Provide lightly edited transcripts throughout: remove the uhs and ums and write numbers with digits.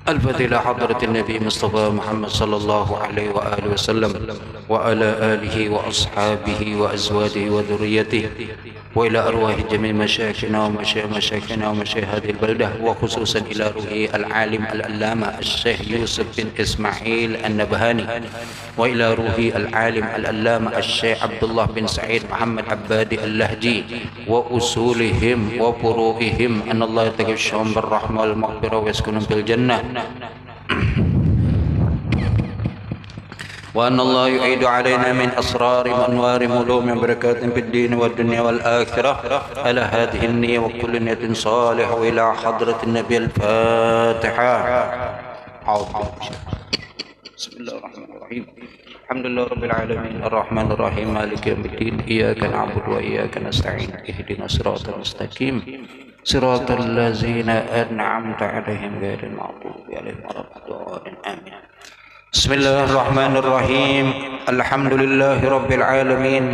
الفضيلة حضرة النبي مصطفى محمد صلى الله عليه وآله وسلم وعلى آله وأصحابه وأزواجه وذريته وإلى أرواح جميع مشايخنا ومشايخنا ومشايخ هذه البلدة وخصوصا إلى روح العالم العلامة الشيخ يوسف بن إسماعيل النبهاني وإلى روح العالم العلامة الشيخ عبد الله بن سعيد محمد عبادي اللهجي وأصولهم وفروعهم أن الله يتغشهم بالرحمة والمغفرة ويسكنهم في الجنة وأن الله يعيد علينا من أسرار وأنوار ملوم وبركات في الدين والدنيا والآخرة على هذه النية وكل نية صالحة وإلى حضرة النبي الفاتحة. بسم الله الرحمن الرحيم. الحمد لله رب العالمين الرحمن الرحيم مالك يوم الدين إياك نعبد وإياك نستعين اهدنا الصراط المستقيم صراط الذين أنعمت عليهم غير المغضوب عليهم ولا الضالين آمين. بسم الله الرحمن الرحيم. الحمد لله رب العالمين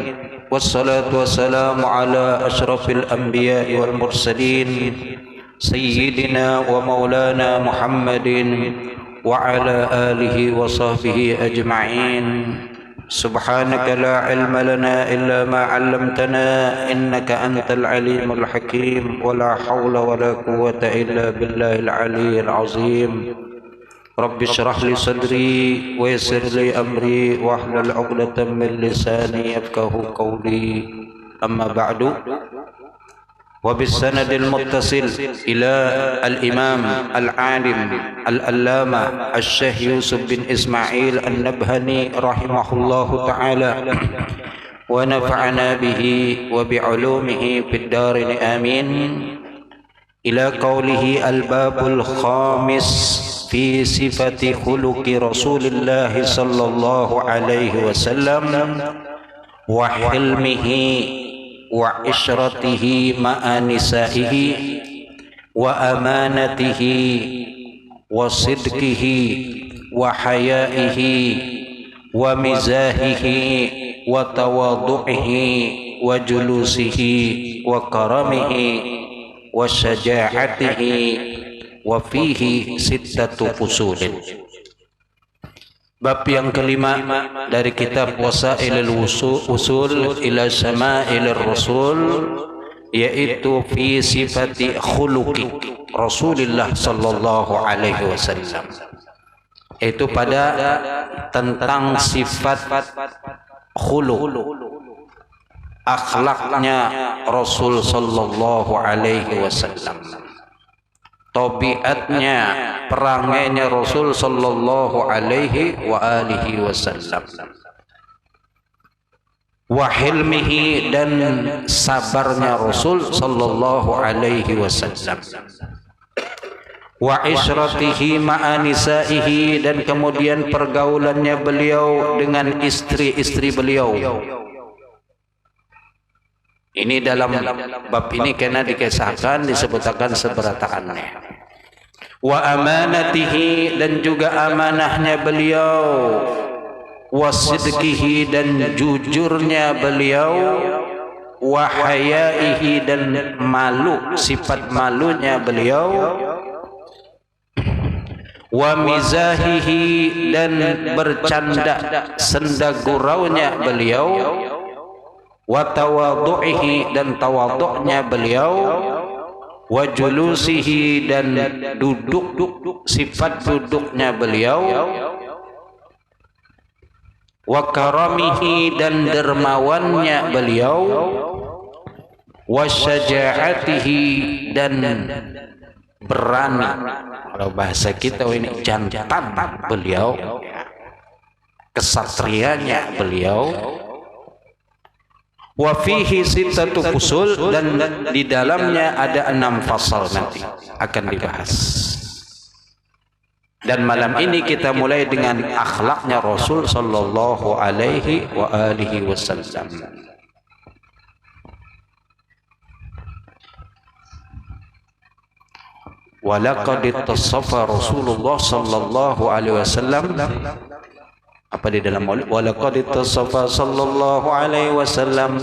والصلاة والسلام على أشرف الأنبياء والمرسلين سيدنا ومولانا محمد وعلى آله وصحبه أجمعين. سبحانك لا علم لنا إلا ما علمتنا إنك أنت العليم الحكيم ولا حول ولا قوة إلا بالله العلي العظيم. رب اشرح لي صدري ويسر لي أمري واحلل عقدة من لساني يفقه قولي. أما بعد، وبالسند المتصل إلى الإمام العالم العلامة الشيخ يوسف بن إسماعيل النبهاني رحمه الله تعالى ونفعنا به وبعلومه في الدارين آمين، إلى قوله الباب الخامس في صفة خلق رسول الله صلى الله عليه وسلم وحلمه وعشرته مع نسائه وأمانته وصدقه وحيائه ومزاحه وتواضعه وجلوسه وكرمه وشجاعته وفيه ستة فصول. Bab yang kelima dari kitab Wasailul Usul ila Syama'ilir Rasul, yaitu fi sifati khuluqi Rasulullah sallallahu alaihi wasallam. Itu pada tentang sifat khuluq, akhlaknya Rasul sallallahu alaihi wasallam, tabiatnya, perangainya Rasul sallallahu alaihi wa alihi wasallam, wa hilmihi, dan sabarnya Rasul sallallahu alaihi wasallam, wa isyratihi ma'a nisaihi, dan kemudian pergaulannya beliau dengan istri-istri beliau. Ini dalam bab ini karena dikisahkan, disebutkan seberataannya. Wa amanatihi, dan juga amanahnya beliau. Wa sidqihi, dan jujurnya beliau. Wa hayaihi, dan malu, sifat malunya beliau. Wa mizahihi, dan bercanda, senda guraunya beliau. Wa tawadhu'ihi, dan tawadhu'nya beliau. Wa julusihi, dan duduk, sifat duduknya beliau. Wa karamihi, dan dermawannya beliau. Wa syaja'atihi, dan berani, kalau bahasa kita ini jantan beliau, kesatrianya beliau. Wa fihi sittatu fusul, dan di dalamnya ada 6 fasal, nanti akan dibahas. Dan malam ini kita mulai dengan akhlaknya Rasul sallallahu alaihi wa alihi wasallam. Wa laqad ittasafa Rasulullah sallallahu alaihi wasallam, apa di dalam maulid, wa laqad ittasafa sallallahu alaihi wasallam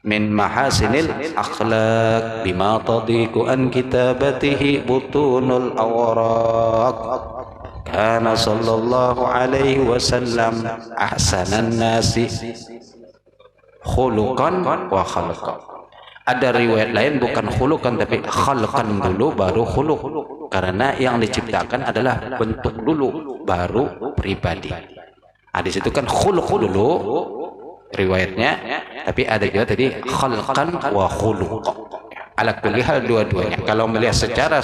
min mahasinil akhlaq bima tadiku an kitabatihi butunul awraq kana sallallahu alaihi wasallam ahsanan nasi khuluqan wa khalqan. Ada riwayat lain bukan khuluqan tapi khalqan dulu baru khuluq, karena yang diciptakan adalah bentuk dulu baru pribadi. Di situ kan khuluq dulu riwayatnya, tapi ada juga tadi khalqan wa khuluq. Ala kulli hal dua-duanya. Kalau melihat secara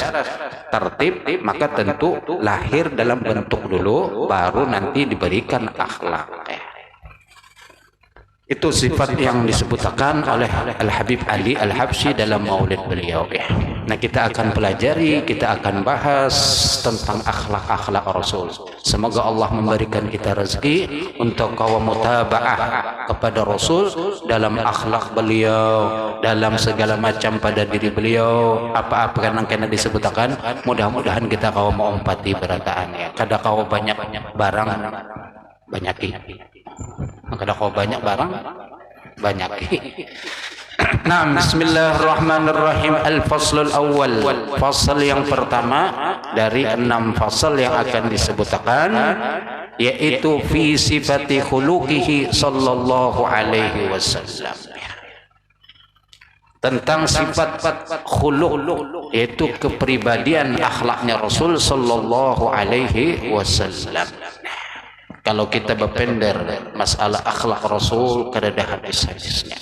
tertib maka tentu lahir dalam bentuk dulu baru nanti diberikan akhlak. Itu sifat yang disebutkan oleh Al-Habib Ali Al-Habsyi dalam maulid beliau. Nah, kita akan pelajari, kita akan bahas tentang akhlak-akhlak Rasul. Semoga Allah memberikan kita rezeki untuk kaum mutaba'ah kepada Rasul dalam akhlak beliau, dalam segala macam pada diri beliau. Apa-apa yang kena disebutkan, mudah-mudahan kita kaum mengumpati berataannya. Kada kau banyak barang banyak kada kau banyak barang banyak. Nah, bismillahirrahmanirrahim. Al-faslul awal, fasal yang pertama dari 6 fasal yang akan disebutkan, yaitu fi sifati khuluqihi sallallahu alaihi wasallam, tentang sifat khuluq, yaitu kepribadian akhlaknya Rasul sallallahu alaihi wasallam. Kalau kita berpender masalah akhlak Rasul, kada ada hadis-hadisnya.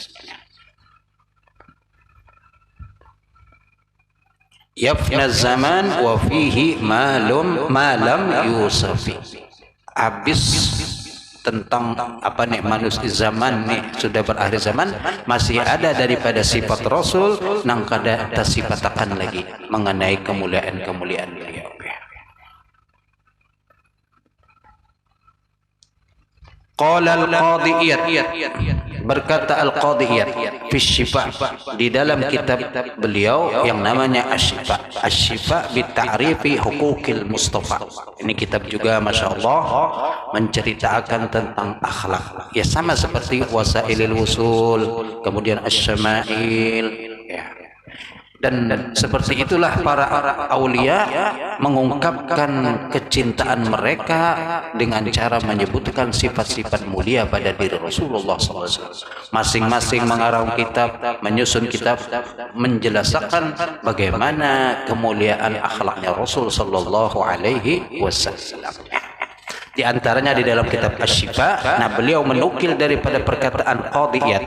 Yafna zaman wa fihi malam yusafi. Habis tentang apa nih, manusia zaman nih sudah berakhir zaman, masih ada daripada sifat Rasul nang kada tasifatakan lagi mengenai kemuliaan-kemuliaan beliau. Qala al-Qadiyat, berkata al-Qadiyat fi Syifa, di dalam kitab beliau yang namanya Asy-Syifa, Asy-Syifa bi ta'rifi huquqil Mustafa. Ini kitab juga Masya Allah menceritakan tentang akhlak, ya sama seperti Wasailil Wusul, kemudian Asy-Syama'il, ya. Dan seperti itulah para aulia mengungkapkan kecintaan mereka dengan cara menyebutkan sifat-sifat mulia pada diri Rasulullah SAW. Masing-masing mengarang kitab, menyusun kitab, menjelaskan bagaimana kemuliaan akhlaknya Rasul Sallallahu Alaihi Wasallam. Di antaranya di dalam kitab Asy-Syifa, nah beliau menukil daripada perkataan Qadiyat.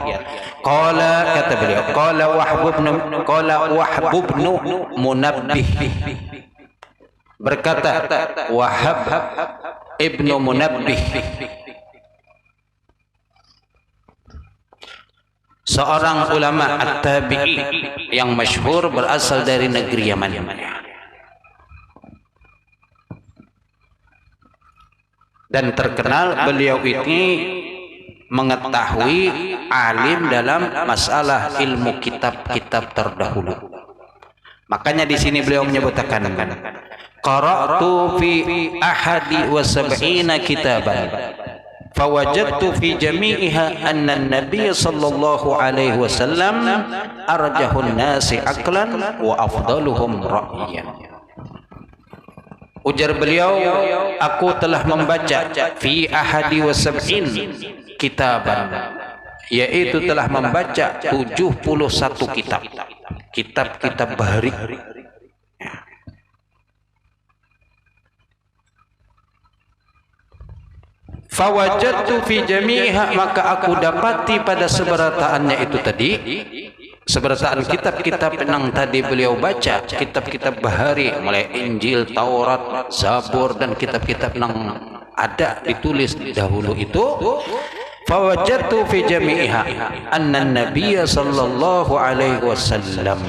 Qala, kata beliau, qala Wahb ibn Munabbih, berkata Wahab ibnu Munabbih, seorang ulama at-tabi'i yang masyhur, berasal dari negeri Yaman. Dan terkenal beliau ini mengetahui alim dalam masalah ilmu kitab-kitab terdahulu. Makanya di sini beliau menyebutkan, qara'tu fi ahadi wa sab'ina kitaban fawajadtu fi jami'iha anna an-nabiy sallallahu alaihi wasallam arjahun nasi aqlan wa afdaluhum ra'yan. Ujar beliau, aku telah membaca fi ahadi wa sab'in kitaban, yaitu telah membaca 71 kitab bahari. Fawajadtu fi jami'iha, maka aku dapati pada seberataannya itu tadi, seberataan kitab-kitab yang tadi beliau baca, kitab-kitab bahari, mulai Injil, Taurat, Zabur, dan kitab-kitab yang ada ditulis dahulu itu. Fawajadtu fi jami'iha anna an-nabiy sallallahu alaihi wasallam,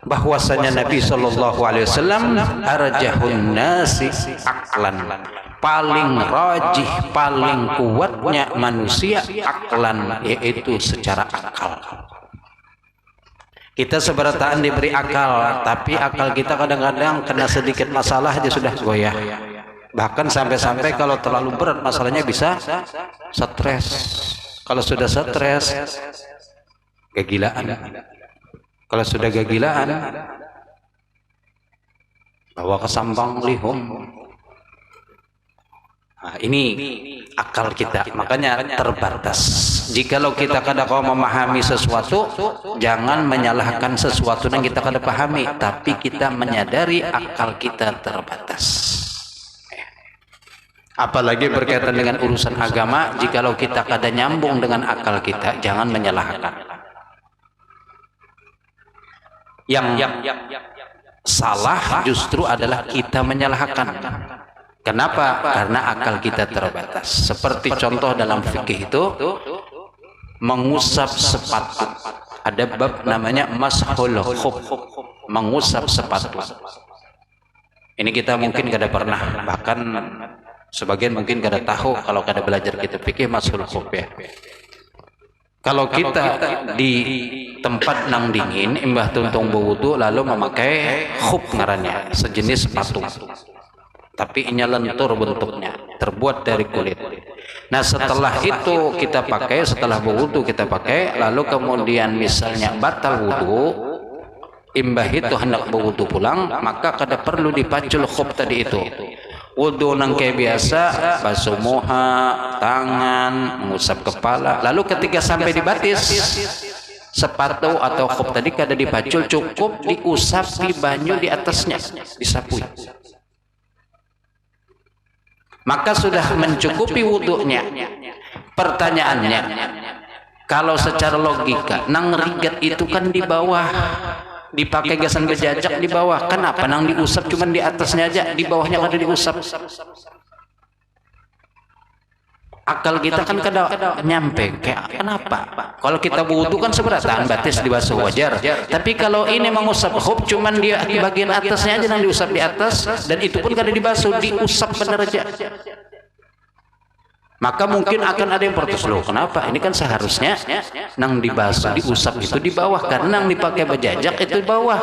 bahwasanya Nabi sallallahu alaihi wasallam arjahun nasi aqlan, paling rajih, paling kuatnya manusia aklan, yaitu secara akal. Kita seberataan diberi akal, tapi akal kita kadang-kadang kena sedikit masalah aja sudah goyah. Bahkan sampai-sampai kalau terlalu berat masalahnya bisa stres, Kalau sudah stres, kegilaan. Kalau sudah kegilaan, bawa ke sambang lihum. Nah, ini akal kita, makanya terbatas. Jikalau kita kada kau memahami sesuatu, jangan menyalahkan sesuatu yang kita kada pahami, tapi kita menyadari akal kita terbatas. Apalagi berkaitan dengan urusan agama, jikalau kita kada nyambung dengan akal kita, jangan menyalahkan. Yang salah justru adalah kita menyalahkan. Kenapa? Karena akal kita terbatas. Seperti contoh dalam fikih itu, mengusap sepatu. Ada bab namanya mashul khuf, mengusap sepatu. Ini kita mungkin kada pernah, bahkan sebagian mungkin kada tahu kalau kada belajar kitab fikih mashul khuf ya. Kalau kita di tempat nang dingin, imbah tuntung berwudu lalu memakai khuf ngarannya, sejenis sepatu. Tapi ini lentur bentuknya, terbuat dari kulit. Nah setelah itu kita pakai, setelah berwudu kita pakai, lalu kemudian misalnya batal wudu, imbah itu hendak berwudu pulang, maka kada perlu dipacul khuf tadi itu. Wudu nang kayak biasa, basuh muha, tangan, mengusap kepala. Lalu ketika sampai di batis, sepatu atau khuf tadi kada dipacul, cukup diusap di banyu di atasnya, disapui. Maka sudah mencukupi wudunya. Pertanyaannya, kalau secara logika, nang rigat itu kan di bawah, dipakai gasan bejajak di bawah, kenapa nang diusap cuman di atasnya aja, di bawahnya kada diusap? Akal kita kan kada nyampe, kayak kenapa? Kalau kita wudu kan seberatan, batis dibasuh wajar. Tapi kalau ini mengusap khuf cuman dia di bagian atasnya aja yang diusap di atas, dan itu pun kada dibasuh, diusap benar aja. Maka mungkin akan ada yang protes, loh kenapa? Ini kan seharusnya nang dibasuh, diusap itu di bawah, karena nang dipakai bejajak itu di bawah.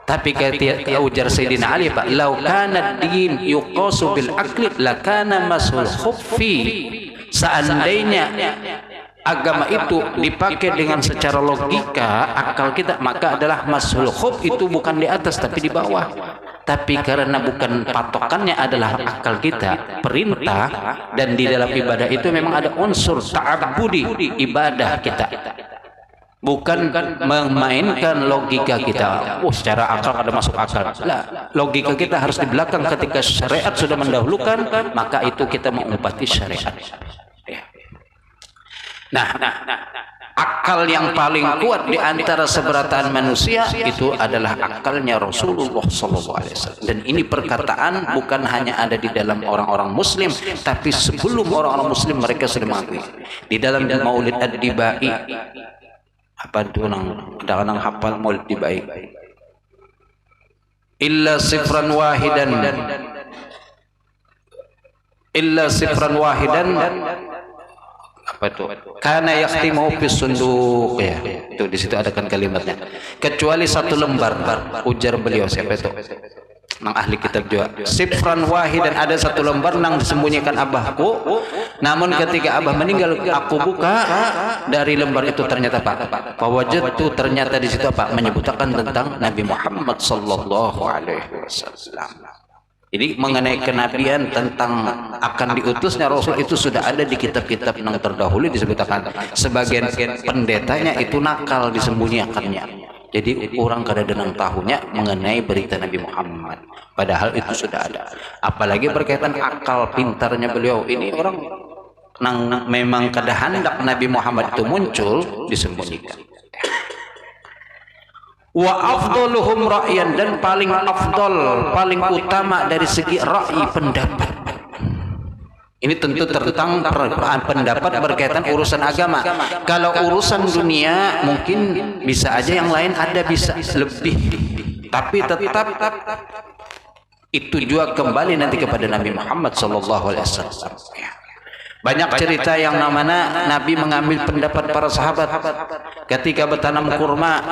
Tapi kata ujar Sayyidina Ali, Pak, lau kana din yuqasu bil akli lakana masul khuffi. Seandainya agama itu dipakai dengan secara logika akal kita, maka adalah masul khuf itu bukan di atas tapi di bawah. Tapi karena bukan patokannya adalah akal kita, perintah, dan di dalam ibadah itu memang ada unsur ta'abbudi, ibadah kita. Bukan memainkan logika kita. Secara akal ada masuk akal. Lah, logika kita harus di belakang. Ketika syariat sudah mendahulukan, maka itu kita mengumpati syariat. Nah, akal yang paling kuat di antara seberataan manusia itu adalah akalnya Rasulullah SAW. Dan ini perkataan bukan hanya ada di dalam orang-orang Muslim, tapi sebelum orang-orang Muslim mereka sudah mengakui. Di dalam Maulid Ad-Dibai, apa itu kadang-kadang hafal Maulid Dibai, illa sifran wahidan apa itu, kana yakhtimu fis sunduq, ya itu di situ ada kan kalimatnya, kecuali satu lembar. Ujar beliau, siapa itu nang ahli kitab juga, sifran wahidan, ada satu lembar nang disembunyikan abahku, namun ketika abah meninggal aku buka, dari lembar itu ternyata Pak, fawajadtu, ternyata di situ apa, menyebutkan tentang Nabi Muhammad sallallahu alaihi wasallam. Jadi mengenai kenabian tentang akan diutusnya Rasul itu sudah ada di kitab-kitab yang terdahulu disebutkan. Sebagian pendetanya itu nakal disembunyikannya. Jadi orang kada denang tahunya mengenai berita Nabi Muhammad. Padahal itu sudah ada. Apalagi berkaitan akal pintarnya beliau. Ini orang nang memang kada hendak Nabi Muhammad itu muncul, disembunyikan. Wa afdaluhum ra'yan, dan paling afdal, paling utama dari segi ra'yi, pendapat. Ini tentu tentang pendapat berkaitan urusan agama. Kalau urusan dunia mungkin bisa aja yang lain ada bisa lebih, tapi tetap itu juga kembali nanti kepada Nabi Muhammad SAW. Banyak cerita yang namanya Nabi mengambil pendapat para sahabat ketika bertanam kurma.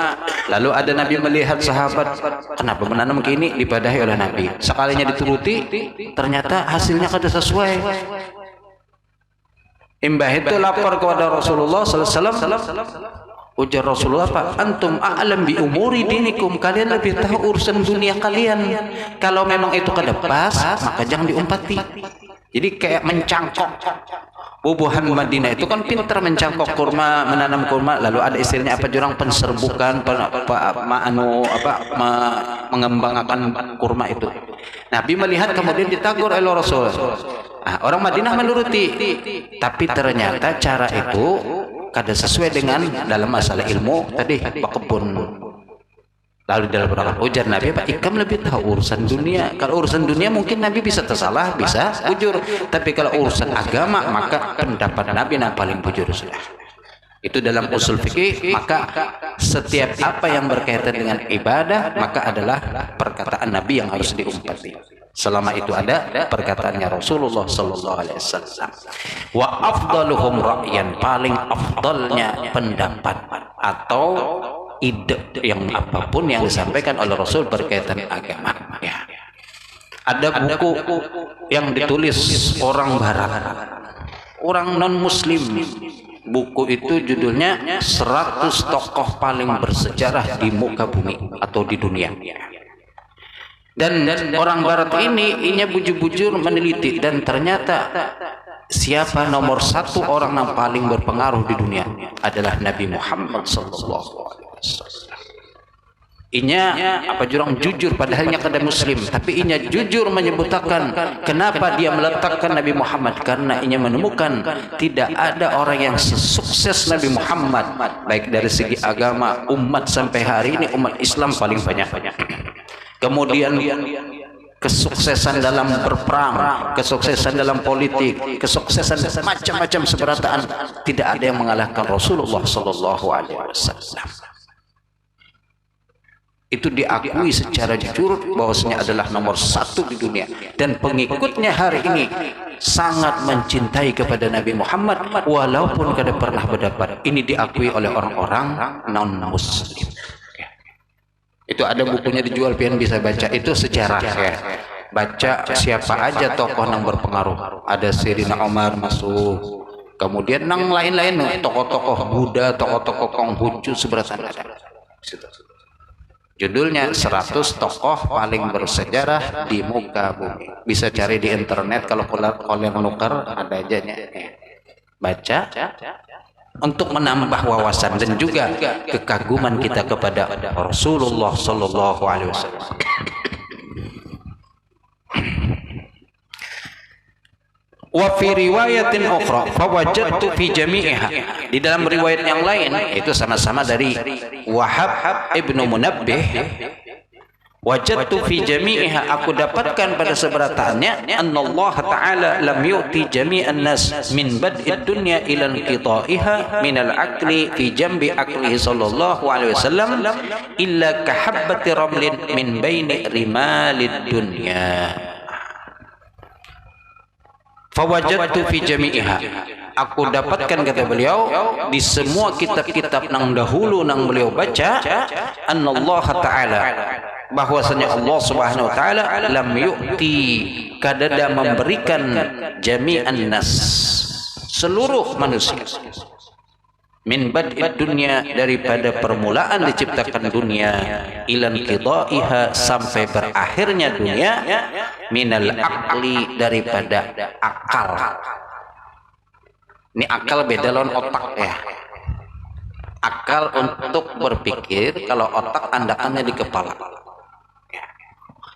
Lalu ada Nabi melihat sahabat, kenapa menanam begini, dipadahi oleh Nabi. Sekalinya dituruti, ternyata hasilnya kada sesuai. Imbah itu lapor kepada Rasulullah sallallahu alaihi wasallam. Ujar Rasulullah, apa? Antum a'lam bi umuri dinikum, kalian lebih tahu urusan dunia kalian. Kalau memang itu kada pas, maka jangan diumpati. Jadi kayak mencangkok. Bubuhan Madinah itu kan pintar mencangkok kurma, menanam kurma, lalu ada istilahnya apa jurang penserbukan, mengembangkan kurma itu. Nabi melihat kemudian ditegur oleh Rasul. Nah, orang Madinah menuruti, tapi ternyata cara itu kada sesuai dengan dalam masalah ilmu tadi bakebun. Lalu dalam beberapa ujar Nabi, Pak Ikam lebih tahu urusan dunia. Kalau urusan dunia mungkin Nabi bisa tersalah, bisa bujur. Tapi kalau urusan agama, maka pendapat Nabi yang paling bujur sudah. Itu dalam usul fikih, maka setiap apa yang berkaitan dengan ibadah, maka adalah perkataan Nabi yang harus diumpati. Selama itu ada perkataannya Rasulullah sallallahu alaihi wasallam. Wa afdaluhum ra'yan, paling afdalnya pendapat atau ide yang apapun yang disampaikan oleh Rasul berkaitan agama. Ya. Ada buku yang ditulis orang Barat, orang non Muslim. Buku itu judulnya 100 tokoh paling bersejarah di muka bumi atau di dunia. Dan orang Barat ini bujur-bujur meneliti, dan ternyata siapa nomor satu orang yang paling berpengaruh di dunia adalah Nabi Muhammad SAW. Inya apa jurang jujur padahalnya kada Muslim, tapi inya jujur menyebutkan kenapa dia meletakkan Nabi Muhammad, karena inya menemukan tidak ada orang yang sesukses Nabi Muhammad, baik dari segi agama, umat sampai hari ini umat Islam paling banyak. Kemudian kesuksesan dalam berperang, kesuksesan dalam politik, kesuksesan macam-macam seberataan, tidak ada yang mengalahkan Rasulullah sallallahu alaihi wasallam. Itu diakui secara jujur bahwasanya adalah nomor satu di dunia, dan pengikutnya hari ini sangat mencintai kepada Nabi Muhammad walaupun kada pernah berdapat. Ini diakui oleh orang-orang non Muslim. Itu ada bukunya dijual, pian bisa baca. Itu sejarah ya. Baca siapa aja tokoh yang berpengaruh. Ada Sayyidina Umar masuk. Kemudian nang lain-lain tokoh-tokoh Buddha, tokoh-tokoh Konghucu seberatan ada. Judulnya 100 tokoh paling bersejarah di muka bumi. Bisa cari di internet, kalau kalian nukar ada aja nya. Baca untuk menambah wawasan dan juga kekaguman kita kepada Rasulullah sallallahu alaihi wasallam. Wa fi riwayatin ukhra fawajadtu fi jami'iha, di dalam riwayat yang lain itu sama-sama dari Wahab ibnu Munabbih, wajadtu fi jami'iha, aku dapatkan pada seberataannya, Allah Ta'ala lam yu'ti jami'an nas min bad'id dunya ila inqita'iha min al-aqli fi jambi aqlihi sallallahu alaihi wasallam illa kahabbati ramlin min baini rimalid dunya. Fawajadtu fi jami'iha, aku dapatkan, kata beliau, di semua kitab-kitab nang dahulu nang beliau baca, Allah Ta'ala, bahwasanya Allah Subhanahu wa taala lam yu'ti, kadada memberikan jami'an nas, seluruh manusia, min bad'id dunya, daripada permulaan diciptakan dunia, ilan qidaiha, sampai berakhirnya dunia, minal aqli, daripada akal. Ini akal beda lawan otak ya. Akal untuk berpikir, kalau otak andakannya di kepala.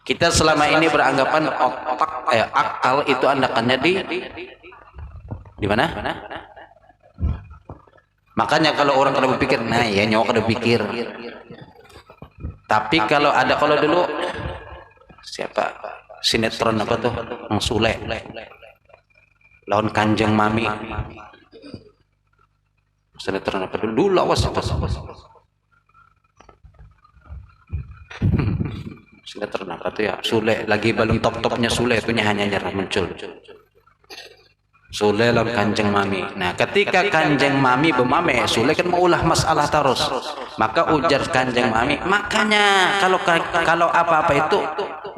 Kita selama ini beranggapan otak akal itu andakannya di mana? Makanya kalau orang kada berpikir, nah ya nyawa kada pikir. Tapi kalau dulu siapa sinetron apa tuh, Mang Sule lawan Kanjeng Mami, sinetron apa dulu lawas apa sinetron apa tuh ya, Sule lagi balon top-topnya Sule itu hanya muncul Sule lawan Kanjeng Mami. Nah, ketika Kanjeng Mami bemame, Sule kan maulah masalah terus. Maka ujar Kanjeng Mami, makanya kalau apa-apa itu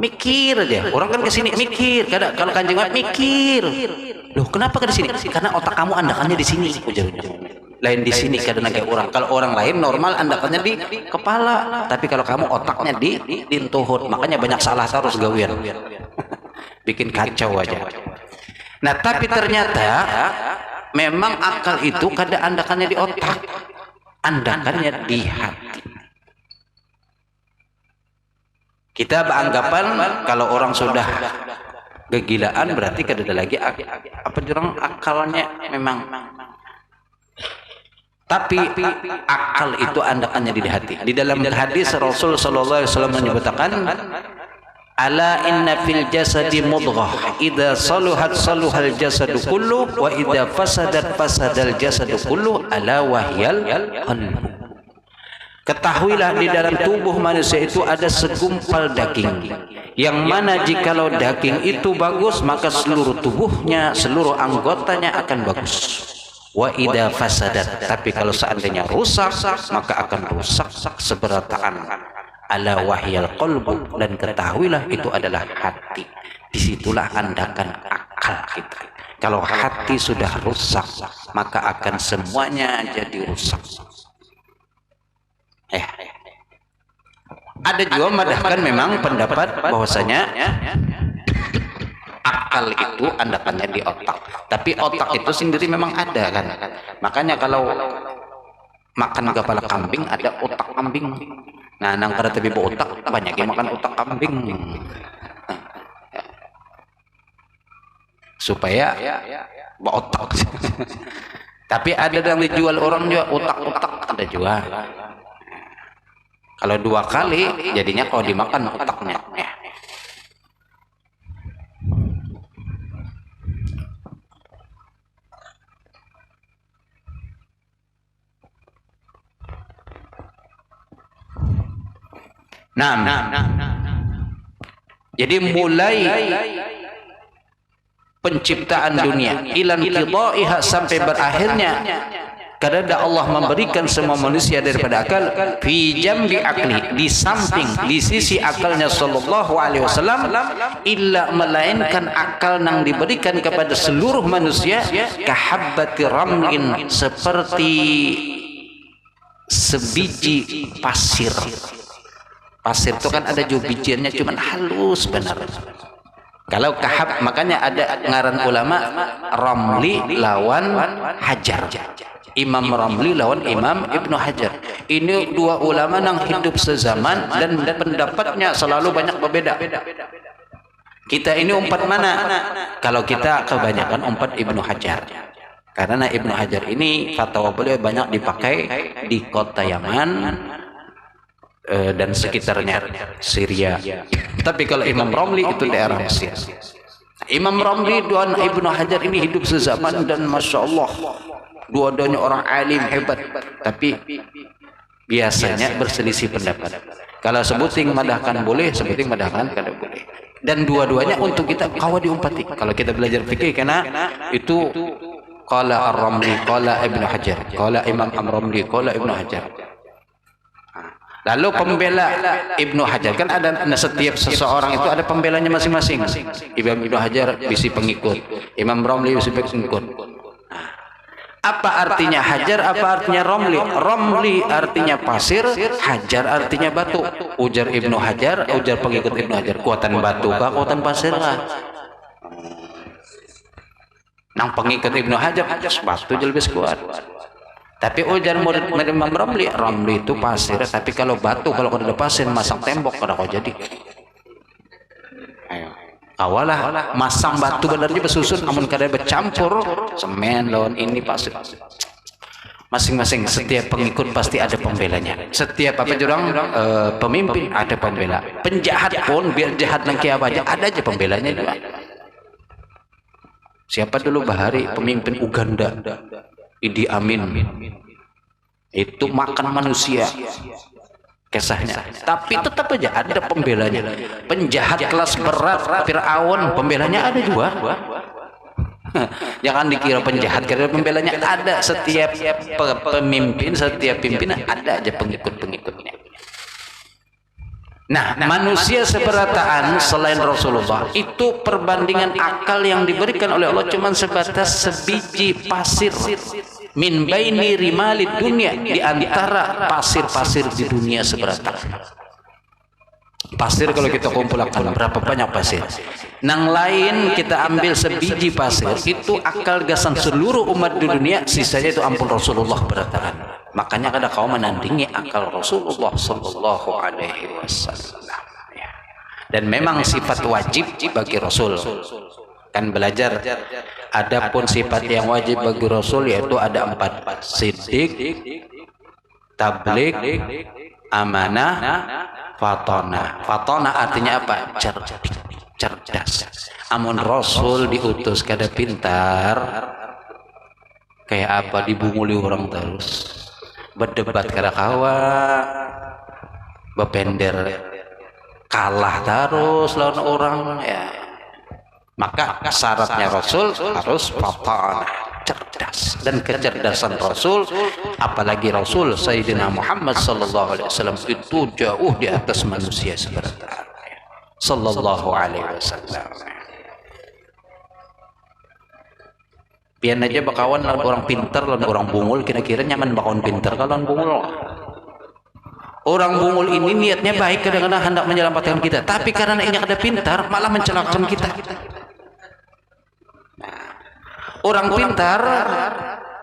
mikir aja. Orang kan kesini mikir, kalau Kanjeng Mami mikir. Loh, kenapa ke di sini? Karena otak kamu andakannya di sini, ujar-ujar. Lain di sini kadang kayak orang. Kalau orang lain normal andakannya di kepala, tapi kalau kamu otaknya di tuhut, makanya banyak salah terus gawian. Bikin kacau aja. Nah, tapi ternyata memang akal itu kadang andakannya di otak, andakannya di hati. Kita beranggapan kalau orang sudah kegilaan berarti kada ada lagi apa jurang akalnya memang. Tapi akal itu andakannya di hati. Di dalam hadis Rasul sallallahu alaihi wasallam menyebutkan, ala inna fil jasadi mudghah idza saluhat saluhal jasadu kullu wa idza fasadat fasadal jasadu kullu ala wahyal qalbu. Ketahuilah di dalam tubuh manusia itu ada segumpal daging, yang mana jikalau daging itu bagus maka seluruh tubuhnya, seluruh anggotanya akan bagus. Wa idza fasadat, tapi kalau seandainya rusak maka akan rusak seberataan. Ala wahyal qalbu, dan ketahuilah itu adalah hati. Disitulah andakan akal kita. Kalau hati sudah rusak maka akan semuanya jadi rusak. Ada juga madahkan memang pendapat bahwasanya akal itu andakannya di otak, tapi otak itu sendiri memang ada kan. Makanya kalau makan kepala kambing ada otak kambing. Nah, nang kada tapi otak banyak yang makan otak kambing. Supaya otak. Tapi ada yang dijual orang juga otak-otak ada juga. Kalau 2 kali jadinya kalau dimakan otaknya. Nah. Jadi mulai penciptaan dunia ilan qidaiha sampai berakhirnya karena Allah memberikan semua manusia daripada akal fi jambi akli, di samping di sisi akalnya sallallahu alaihi wasallam, illa melainkan akal yang diberikan kepada seluruh manusia kahabbati ramlin, seperti sebiji pasir. Pasir itu kan ada juga bijiannya cuman halus benar. Kalau kahab, makanya ada ngaran ulama Ramli lawan Hajar. Imam Ramli lawan Imam Ibnu Hajar. Ini 2 ulama yang hidup sezaman dan pendapatnya selalu banyak berbeda. Kita ini umpat mana? Kalau kita kebanyakan umpat Ibnu Hajar. Karena Ibnu Hajar ini fatwa beliau banyak dipakai di kota Yaman dan sekitarnya, Syria. Tapi kalau Imam Ramli itu daerah Mesir. Imam Ramli dan Ibnu Hajar ini hidup sezaman dan Masya Allah dua-duanya orang alim hebat, tapi biasanya berselisih pendapat. Kalau sebuting madahkan boleh, sebuting madahkan kada boleh. Dan dua-duanya untuk kita kawa diumpati. Kalau kita belajar fikih, karena itu qala Ar-Ramli, qala Ibnu Hajar, qala Imam Ar-Ramli, qala Ibnu Hajar. Lalu pembela Ibnu Hajar, kan ada setiap seseorang itu ada pembelanya masing-masing. Imam Ibnu Hajar bisi pengikut, Imam Ramli bisi pengikut. Apa artinya Hajar, apa artinya Ramli? Ramli artinya pasir, Hajar artinya batu. Ujar Ibnu Hajar, ujar pengikut Ibnu Hajar, kuatan batu kah, kuatan pasir kah? Nang pengikut Ibnu Hajar, batu lebih kuat. Tapi ujar murid Imam Ramli, Ramli itu pasir, tapi kalau batu, kalau ada pasir masang tembok kada kau jadi. Ayo. Awalah masang batu benernya bersusun, amun kada bercampur semen lawan ini pasir. Masing-masing setiap pengikut pasti ada pembelanya. Setiap apa jurang pemimpin ada pembela. Penjahat pun biar jahat nangki apa aja ada aja pembelanya juga. Siapa dulu Bahari pemimpin Uganda? Idi Amin. Itu makan manusia. Kisahnya, tapi tetap aja ada pembelanya. Penjahat kelas berat Fir'aun, pembelanya ada juga. Jangan dikira penjahat karena pembelanya ada. Setiap pemimpin, setiap pimpinan ada aja pengikut-pengikutnya. Nah, manusia seberataan selain Rasulullah itu perbandingan akal yang diberikan oleh Allah cuma sebatas sebiji pasir min baini rimalid dunia, di antara pasir-pasir di dunia seberataan. Pasir kalau kita kumpulkan berapa banyak pasir? Nang lain kita ambil sebiji pasir, itu akal gasan seluruh umat di dunia, sisanya itu ampun Rasulullah berataan. Makanya kada kau menandingi akal Rasulullah sallallahu alaihi wasallam. Dan memang sifat wajib bagi Rasul. Kan belajar, adapun sifat yang wajib bagi Rasul yaitu ada 4: siddiq, tabligh, amanah, fatona. Fatona artinya apa? Cerdas. Amun Rasul diutus kada pintar, kayak apa dibunguli orang terus, berdebat kada kawa, bepender kalah terus lawan orang ya. Maka syaratnya Rasul harus fatona, cerdas. Dan kecerdasan Rasul, apalagi Rasul Sayyidina Muhammad sallallahu alaihi wasallam, itu jauh di atas manusia seberataan sallallahu alaihi wasallam. Pian aja bakawan lawan orang pintar lawan orang bungul, kira-kira nyaman bakawan pintar kalau lawan bungul. Orang bungul ini niatnya baik, kadang-kadang hendak menyelamatkan kita, tapi karena ini ada pintar malah mencelakakan kita. Orang pintar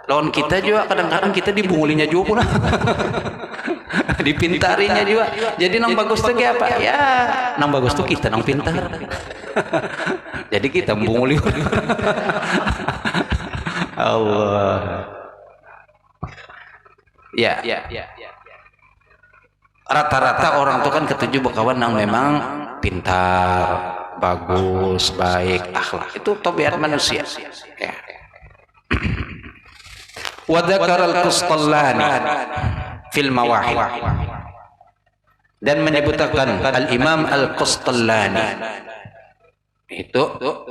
lawan kita juga kadang-kadang kita dibungulinya juga pula. Dipintarinya juga. Jadi nang bagus tuh kayak apa? Ya, nang bagus tuh kita nang pintar. Jadi kita membunguli. Allah. Ya. Rata-rata orang tuh kan ketujuh bakawan nang memang pintar, bagus, baik, akhlak. Itu tabiat manusia. Ya. Wa dzakara al-Qustallani fil Mawahib, dan menyebutkan al-Imam al-Qustallani itu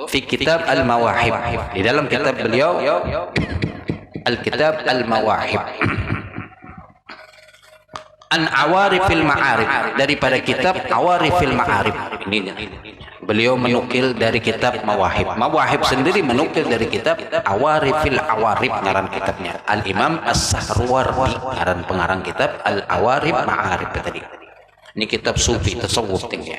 fi kitab al-Mawahib, di dalam kitab beliau al-Kitab al-Mawahib, an Awarifil Ma'arif, daripada kitab Awarifil Ma'arif. Ini beliau menukil dari kitab Mawahib. Mawahib sendiri menukil dari kitab Awarifil Awarif, ngaran kitabnya Al-Imam As-Sahrawardi, ngaran pengarang kitab Al-Awarif Ma'arif tadi. Ini kitab sufi tasawuf tinggi.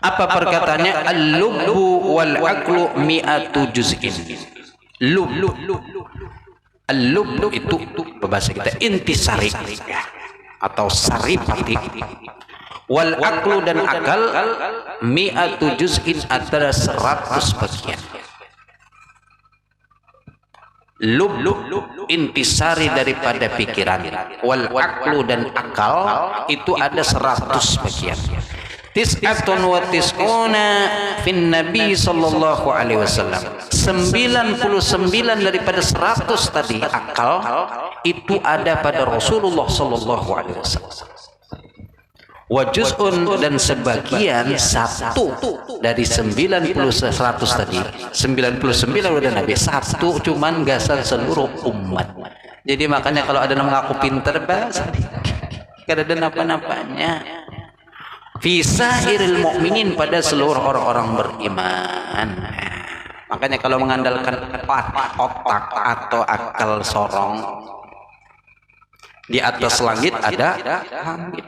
Apa perkataannya? Al-lubbu wal aqlu mi'atu juz'in. Al-lub itu bahasa kita intisari atau saripati. Wal aqlu dan akal mi'atu juz'in, antara 100 bagian. Lub intisari daripada pikiran, wal aqlu dan akal itu ada 100 bagian. Tis'atun wa tis'una fin Nabi sallallahu alaihi wasallam. 99 daripada 100 tadi akal itu ada pada Rasulullah sallallahu alaihi wasallam. Wa juz'un, dan sebagian 1 dari 90 100 tadi. 99 udah Nabi, 1 cuman gasan seluruh umat. Jadi makanya kalau ada yang mengaku pintar bahasa kada ada napa-napanya. Fisahiril mukminin, pada seluruh orang-orang beriman. Makanya kalau mengandalkan otak atau akal sorong, di atas langit ada langit.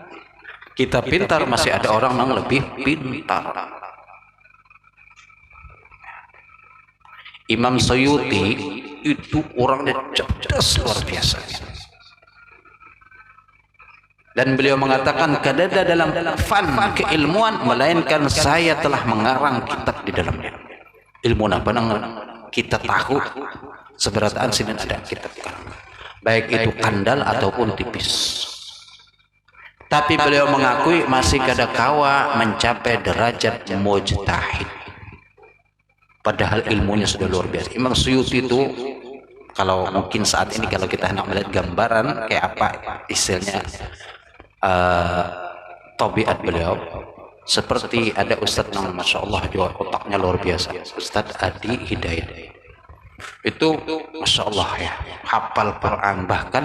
Kita pintar, masih ada orang yang lebih pintar. Imam Suyuti itu orangnya cerdas luar biasa. Dan beliau mengatakan, kadada dalam fan keilmuan melainkan saya telah mengarang kitab di dalamnya. Ilmu apa nang kita tahu seberataan sini ada kitab, baik itu kandal ataupun tipis. Tapi beliau mengakui masih kada kawa mencapai derajat mujtahid. Padahal ilmunya sudah luar biasa. Imam Suyuti itu, kalau mungkin saat ini kalau kita hendak melihat gambaran kayak apa istilahnya, tabiat beliau, seperti ada Ustadz yang Masya Allah juga otaknya luar biasa, Ustadz Adi Hidayat. Itu Masya Allah ya, hafal Quran, bahkan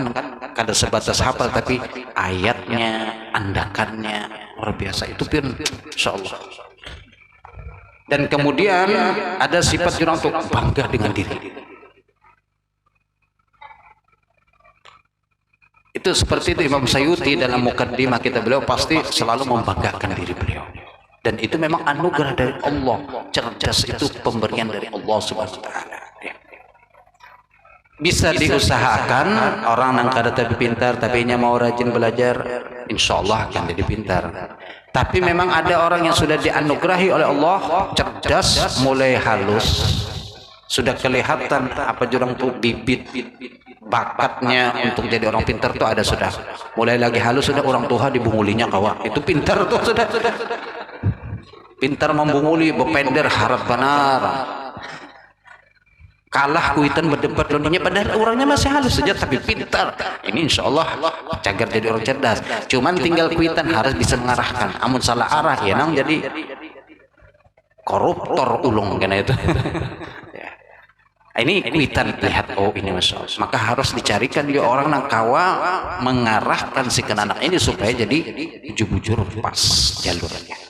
kada sebatas hafal tapi ayatnya, andakannya luar biasa. Itu pun Masya Allah. Dan kemudian ada sifat orang untuk bangga dengan diri. Itu seperti itu Imam Sayuti dalam mukaddimah kita, beliau pasti selalu membanggakan diri beliau. Dan itu memang anugerah dari Allah. Cerdas itu pemberian dari Allah Subhanahu wa taala. Bisa diusahakan orang yang kada tapi pintar tapi nya mau rajin belajar, insya Allah akan jadi pintar. Tapi memang ada orang yang sudah dianugerahi oleh Allah cerdas mulai halus, sudah kelihatan apa jurang tuh bibit bakatnya untuk jadi orang pintar tuh ada, sudah mulai lagi halus, sudah orang tua dibungulinya kawan, itu pintar tuh, sudah pintar membunguli, berpender harap benar, kalah kuitan berdebat londinya, padahal orangnya masih halus saja tapi pintar. Ini insya Allah cagar jadi orang cerdas. Cuman tinggal kuitan harus bisa mengarahkan. Amun salah arah ya nang jadi koruptor ulung kena itu. Ya. Ini kuitan lihat, oh ini masya Allah. Maka harus dicarikan dia orang yang kawa mengarahkan si kenanak ini supaya jadi bujur-bujur pas jalurnya.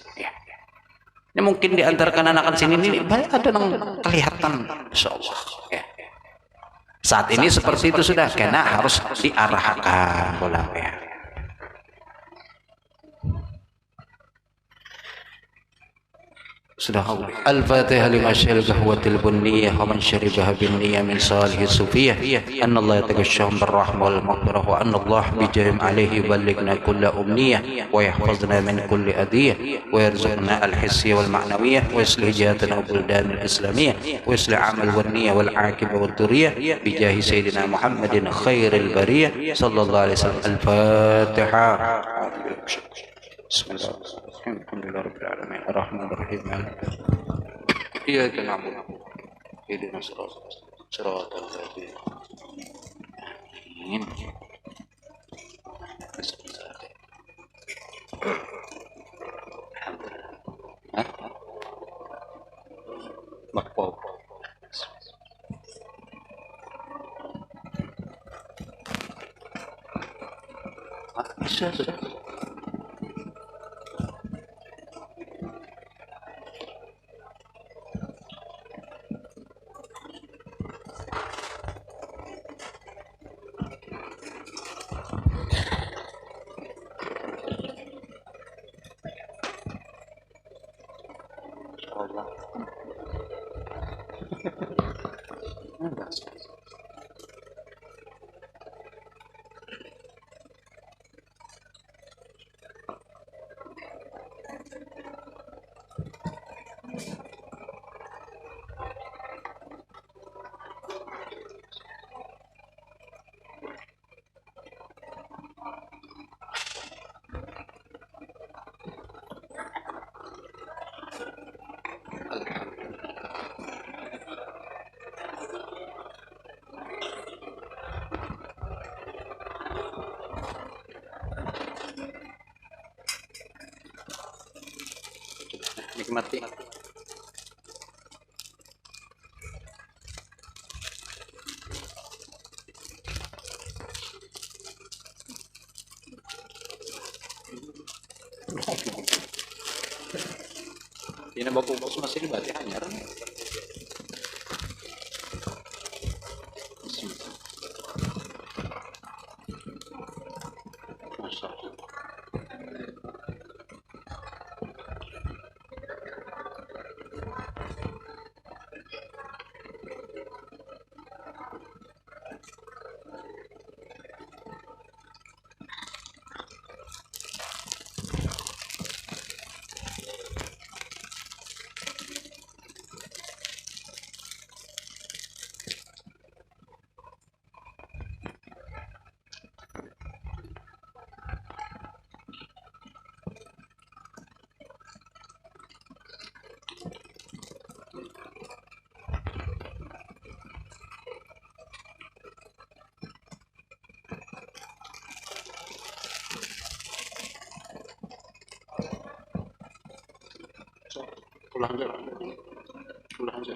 Ini mungkin di antara anak-anak sini ini banyak ada yang kelihatan, insya Allah. Ya. Saat ini seperti itu sudah, karena harus diarahkan bola ya. Sudah Al-Fatihah lima syaril qahwatil bunniyah wa man syaribaha bin niyyah min salih sufiyah anna Allah yataghashshahum birrahmah wal maghfirah wa anna Allah bijahim alaihi yuballighna kulla umniyah wa yahfazna min kulli adiyah wa yarzuqna al-hissiyah wal ma'nawiyah wa yuslih jihatana buldan al-islamiyah wa yuslih amal wal niyyah wal aqibah wal duriyah bijahi sayyidina Muhammadin khairil bariyah sallallahu alaihi wasallam. Al-Fatihah. Bismillahirrahmanirrahim. Alhamdulillah rabbil alamin arrahmanir rahim iyyaka na'budu wa ihdinas siratal ladzina amin. Makpau bisa sudah. Nikmati. Ini baku masih dibati hanyar. Masya Allah. Pulang aja.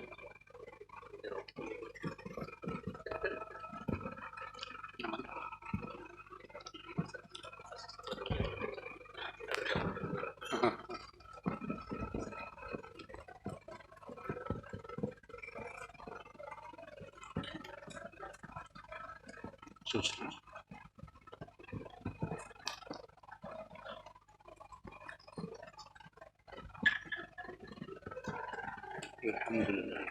Susu. Alhamdulillah.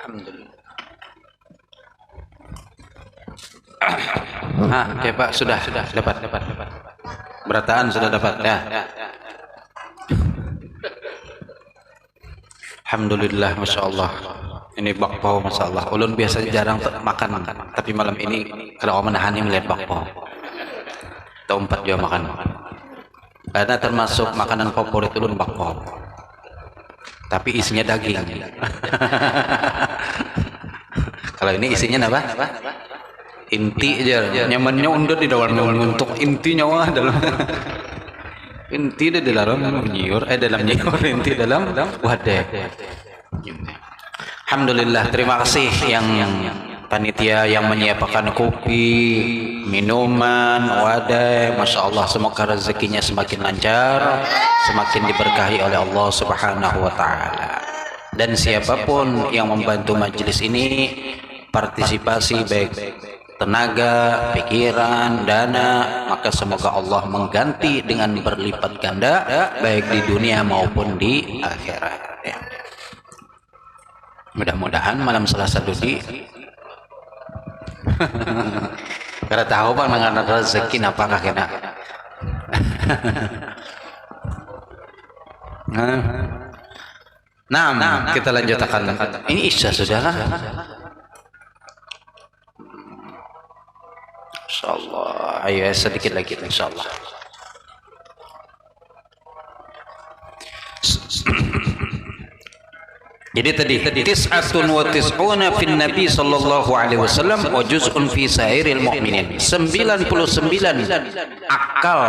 Alhamdulillah. Oke Pak, sudah dapat. Berataan sudah dapat ya. Alhamdulillah, masya Allah. Ini bakpao, masya Allah. Ulun biasa jarang makan, tapi malam ini kalau menahani melihat bakpao. Tahun 4 juga makan. Karena termasuk makanan favorit ulun bakpao. Tapi isinya daging. Kalau ini isinya apa? Inti aja. Nyamannya undur di dalam untuk intinya wah dalam. Inti di dalam nyiur, inti dalam wadah. Alhamdulillah, terima kasih yang panitia yang menyiapkan kopi, minuman, wadah. Masya Allah, semoga rezekinya semakin lancar, semakin diberkahi oleh Allah Subhanahu wa Ta'ala. Dan siapapun yang membantu majelis ini, partisipasi baik tenaga, pikiran, dana, maka semoga Allah mengganti dengan berlipat ganda baik di dunia maupun di akhirat ya. Mudah-mudahan malam Selasa Dudi karena tahu bang dengan rezeki apakah kena. Nah, kita lanjutkan. Ini isya sudahlah. InsyaAllah, ayo sedikit lagi insyaAllah. Jadi tadi tis'atun wa tis'una fin Nabi sallallahu alaihi wasallam wa juz'un fi sairil mu'minin. 99 akal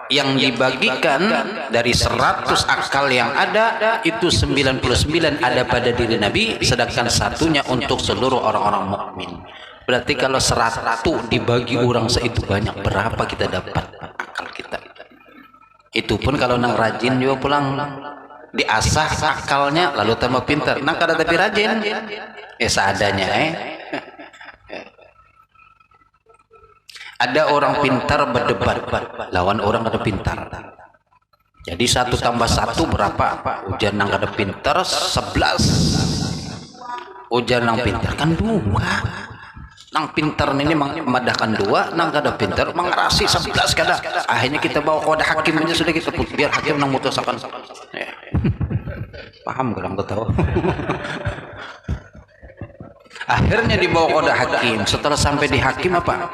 yang dibagikan dari 100 akal yang ada, itu 99 ada pada diri Nabi, sedangkan satunya untuk seluruh orang-orang mukmin. Berarti kalau 100 dibagi orang seitu banyak, berapa kita dapat akal kita? Itu pun kalau nang rajin juga pulang diasah akalnya lalu tambah pintar. Nang kada tapi rajin seadanya Ada orang pintar berdebat lawan orang kada pintar. Jadi 1 tambah 1 berapa? Ujar nang kada pintar 11. Ujar nang pintar kan 2. Nang pintar ini memadahkan 2, nang kada pintar mengarasi 11 kada. Akhirnya kita bawa kepada hakim aja sudah, kita biar hakim nang mutusakan. Ya. Paham kurang tahu. Akhirnya dibawa kepada hakim. Setelah sampai di hakim apa?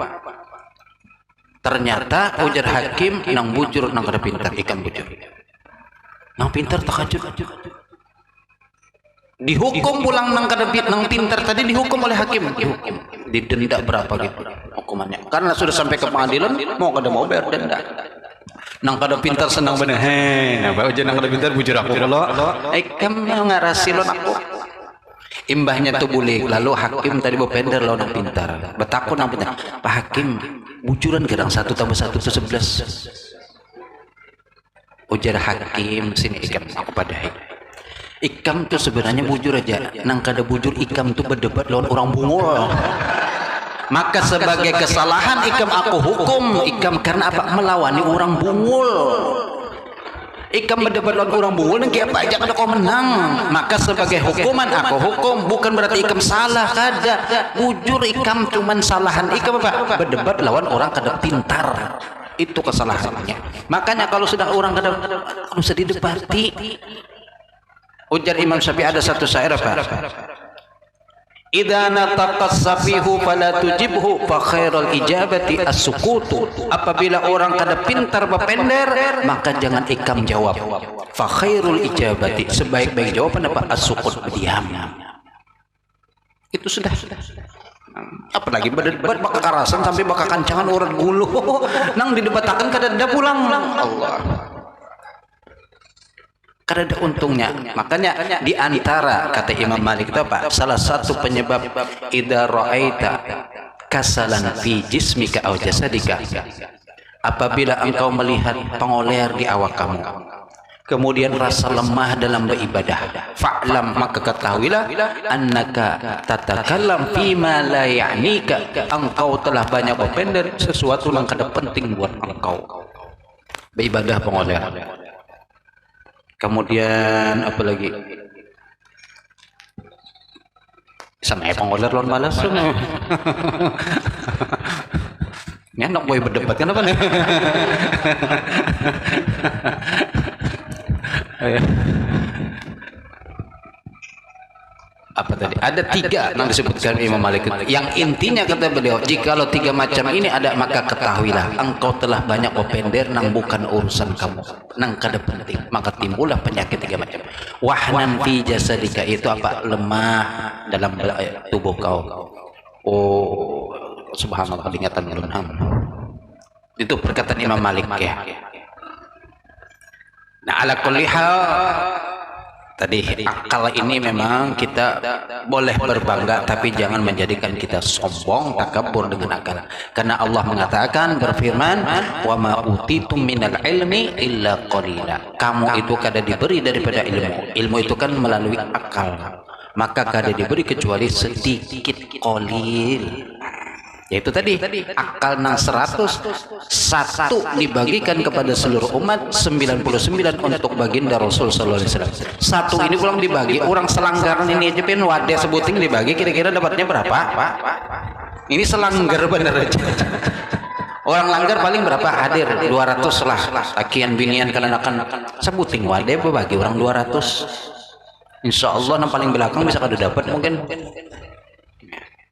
Ternyata ujar hakim nang bujur nang kada pintar ikan bujur. Nang pintar takajud. Dihukum pulang nang kada pintar tadi, dihukum oleh hakim. Didenda berapa gitu hukumannya, karena sudah sampai ke pengadilan mau bayar denda. Nang kada pintar senang bener nah bae nang kada pintar bujur aku lo kamu ngarasi lo aku imbahnya tuh boleh. Lalu hakim tadi bopender lo nang pintar betakun nang pintar, Pak Hakim bujuran kadang 1 tambah 1 itu 11. Ujar hakim, sini ikam aku padai. Ikam tuh sebenarnya bujur aja, nang kada bujur ikam tuh berdebat lawan orang bungul. Maka sebagai kesalahan ikam aku hukum ikam karena apa? Melawani orang bungul. Ikam berdebat lawan orang bungul dan kayak apa aja kada kau menang. Maka sebagai hukuman aku hukum, bukan berarti ikam salah, kada. Bujur ikam cuman salahan ikam apa? Berdebat lawan orang kada pintar. Itu kesalahannya. Makanya kalau sudah orang kada usah didebati. Ujar Imam Syafi'i ada satu syair apa? Idza nataqas safihu fala tujibhu fa khairul ijabati as-sukutu. Apabila orang kada pintar berpender, maka jangan ikam jawab. Fa khairul ijabati, sebaik-baik jawaban apa? As-sukut, diam. Itu sudah. apalagi berdebat bakal karasan sampai bakal kancangan urat gulu nang didebatakan kada pulang Allah kada ada untungnya. Makanya di antara kata Imam Malik itu apa, salah satu penyebab idza ra'aita kasalan fi jismika aw jasadika, apabila engkau melihat pengoler di awak kamu, kemudian rasa lemah dalam beribadah, fa'lam, maka ketahuilah annaka tatakallam fima la ya'nika, engkau telah banyak berpender sesuatu yang kada penting buat engkau. Beribadah pengoler. Kemudian apa lagi? Sama pengoler lawan malas. Ini anak boy berdebat kan apa nih? Apa tadi? Ada 3 yang disebutkan Imam Malik. Yang intinya kata beliau, jikalau 3 macam ini ada, maka ketahuilah engkau telah banyak opender nang bukan urusan kamu, nang kada penting, maka timbullah penyakit 3 macam. Wahnan fi jasadika, itu apa? Lemah dalam tubuh kau. Oh, subhanallah, ingatan ilham. Itu perkataan Imam Malik ya. Nah, ala kulli hal tadi akal ini memang kita boleh berbangga, tapi jangan menjadikan kita sombong, takabur dengan akal. Karena Allah mengatakan, berfirman, wa ma utitum minal ilmi illa qalila. Kamu itu kada diberi daripada ilmu. Ilmu itu kan melalui akal. Maka kada diberi kecuali sedikit, qalil. Yaitu tadi akal nang 100, 1 dibagikan kepada seluruh umat, 99 untuk baginda Rasul sallallahu alaihi wasallam. 1 ini pulang dibagi, orang selanggaran ini aja pin wadah sebuting dibagi, kira-kira dapatnya berapa? Ini selanggar bener aja. Orang langgar paling berapa? Hadir 200 lah. Akian binian kan sebuting wadah bagi orang 200. Insyaallah nang paling belakang bisa kada dapat mungkin.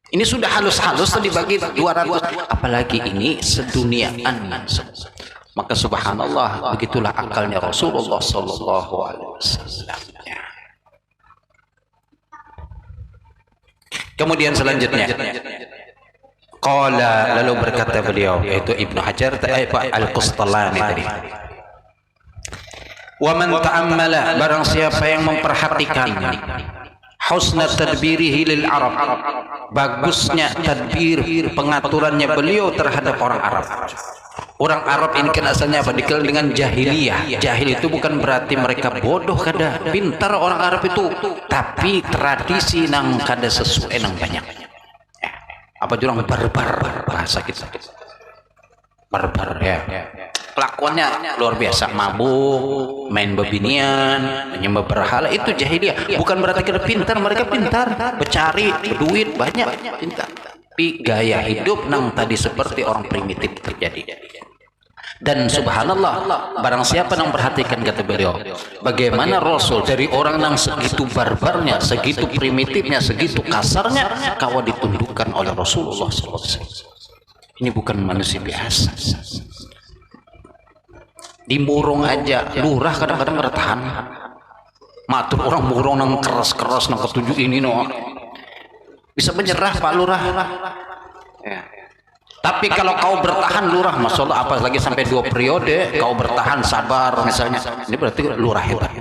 Ini sudah halus-halus dibagi 200, apalagi ini seduniaan. Maka subhanallah, begitulah akalnya Rasulullah sallallahu alaihi wasallam. Kemudian selanjutnya, qala, lalu berkata beliau, yaitu Ibnu Hajar Al-Qustalani tadi, wa man ta'ammala, barang siapa yang memperhatikan husna tadbirihi lil Arab, bagusnya tadbir, pengaturannya beliau terhadap orang Arab. Orang Arab ini kan asalnya apa? Dikenal dengan jahiliyah. Jahil itu bukan berarti mereka bodoh, kada pintar orang Arab itu, tapi tradisi nang kada sesuai nang banyak. Apa jurang barbar bahasa kita. Barbar ya. Kelakuannya luar biasa, mabuk, main bebinian, menyembah berhala, itu jahiliyah. Bukan berarti kita pintar, mereka pintar, bercari, berduit banyak, pintar. Tapi gaya hidup nang tadi seperti orang primitif terjadi. Dan subhanallah, barang siapa yang perhatikan kata beliau, bagaimana Rasul dari orang yang segitu barbarnya, segitu primitifnya, segitu kasarnya, kawa ditundukkan oleh Rasulullah SAW. Ini bukan manusia biasa. Di murung aja lurah kadang-kadang bertahan, matur orang murung nang keras-keras nang ketujuh ini no bisa menyerah Pak Lurah ya. Tapi kalau kau bertahan lurah, masya Allah, apalagi sampai 2 periode kau bertahan sabar misalnya, ini berarti lurah hebat.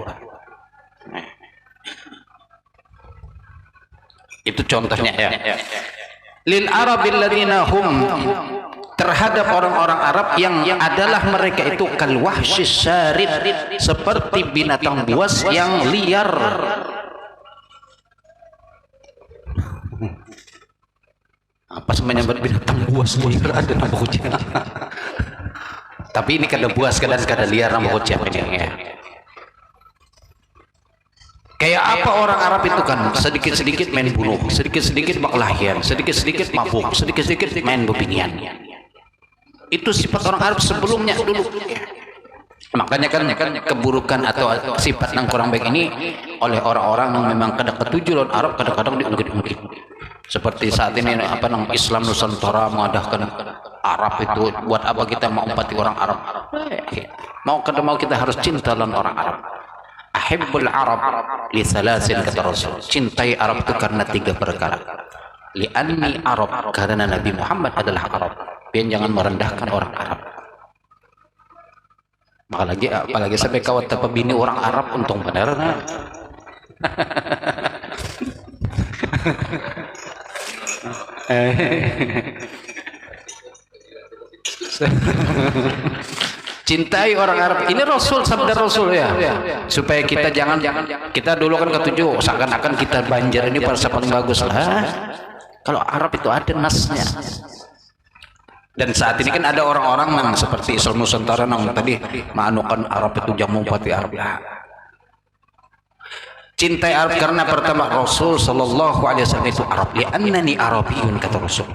Itu contohnya ya. Lil arabil ladzina hum, terhadap orang-orang Arab yang adalah mereka itu kal wahsyis syarid, seperti binatang buas yang liar. Apa menyambat binatang buas liar ada nama hujan. Tapi ini kada buas kada liar nama hujan ini ya. Kayak apa orang Arab itu kan, sedikit-sedikit main bunuh, sedikit-sedikit berkelahian, sedikit-sedikit mabuk, sedikit-sedikit main bebinian. Itu sifat orang Arab sebelumnya dulu. Makanya kan keburukan atau sifat yang kurang baik ini oleh orang-orang yang memang kada ketujuh lawan Arab, kadang-kadang diungkit-ungkit. Seperti saat ini apa nang Islam Nusantara mengadakan Arab itu, buat apa kita mau empati orang Arab? Mau kita harus cinta lawan orang Arab. Ahibbul Arab li salasin, kata Rasul. Cintai Arab itu karena 3 perkara. li'anni Arab, karena Nabi Muhammad adalah Arab. Pian jangan merendahkan orang Arab. Apalagi sampai kawat apa bini orang Arab untung benar nah. Cintai orang Arab. Ini Rasul, sabda Rasul ya. Supaya kita jangan kita dulu kan ketujuh seakan-akan kita Banjar ini bahasa paling bagus lah. Kalau Arab itu ada nasnya. Dan saat ini kan ada orang-orang yang seperti Islam Nusantara yang tadi maanukan Arab itu jamu pati Arab. Cintai Arab karena pertama Rasul sallallahu alaihi wasallam itu Arab. Li'annani Arabiyyun, kata Rasul.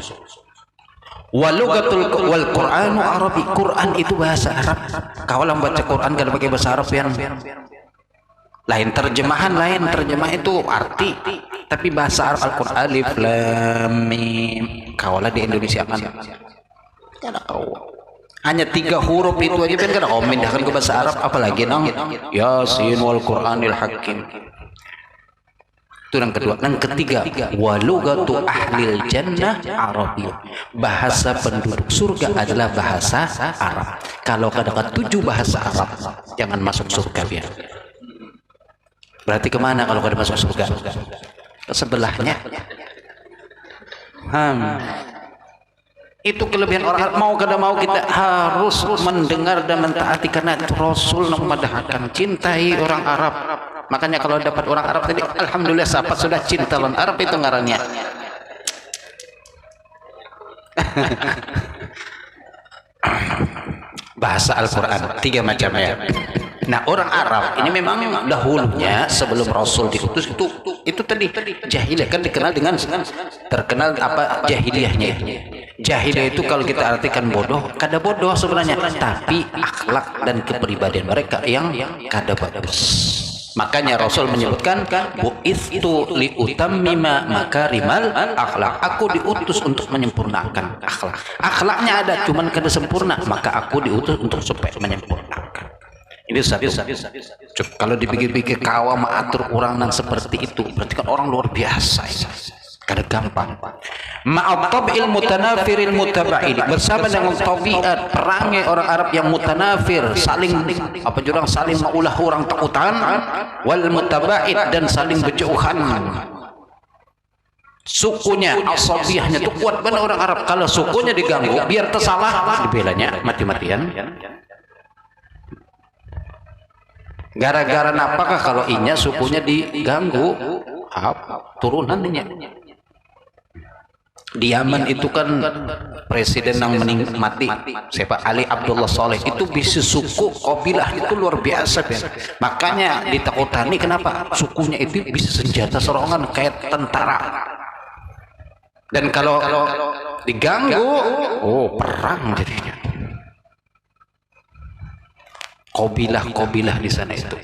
Walugatul wal Qur'anu Arabi. Quran itu bahasa Arab. Kalau membaca Quran kan pakai bahasa Arab yang lain terjemahan, terjemah itu arti, tapi bahasa Arab Al-Qur'an alif lam mim. Kalau di Indonesia kan hanya 3 huruf itu aja kan kalau memindahkan ke bahasa Arab, apalagi nang Yasin wal Qur'anil Hakim. Itu yang kedua. Yang ketiga, walugatu ahlil jannah Arabiyyun. Bahasa penduduk surga adalah bahasa Arab. Kalau katakan 7 bahasa Arab, jangan masuk surga biar. Berarti kemana kalau kada masuk surga? Ke sebelahnya. Itu kelebihan orang Arab. Mau kada mau kita harus mendengar dan mentaati karena itu Rasul memadahkan. Cintai orang Arab. Makanya kalau dapat orang Arab tadi, alhamdulillah sahabat sudah cinta orang Arab itu ngarannya. Bahasa Al-Quran 3 macam ya. Nah, orang Arab ini memang dahulunya sebelum Rasul diutus itu tadi jahiliyah kan dikenal dengan terkenal apa jahiliyahnya. Jahiliyah itu kalau kita artikan bodoh, kada bodoh sebenarnya, tapi akhlak dan kepribadian mereka yang kada bagus. Makanya Rasul menyebutkan bu'itsu liutammima makarimal akhlak. Aku diutus untuk menyempurnakan akhlak. Akhlaknya ada cuman kada sempurna, maka aku diutus untuk supaya menyempurnakan. Ini satu. Kalau dipikir-pikir kawa mengatur orang yang seperti itu, berarti kan orang luar biasa. Kada gampang. Ma'atab'il mutanafiril mutaba'id, bersama dengan tabiat perangai orang Arab yang mutanafir, saling saling maulah orang takutan, wal mutaba'id, dan saling berjauhan. Sukunya, asabiyahnya itu kuat benar orang Arab. Kalau sukunya diganggu, biar tersalah dibelanya mati-matian. Gara-gara apakah kalau inya sukunya diganggu? Turunannya. Di Yaman itu kan presiden yang mati, siapa Ali Abdullah Saleh itu bisa suku kabilah itu luar biasa kan. Makanya ditakutani kenapa? Sukunya itu bisa senjata serangan kayak tentara. Dan kalau diganggu, perang jadinya. Kabilah di sana itu.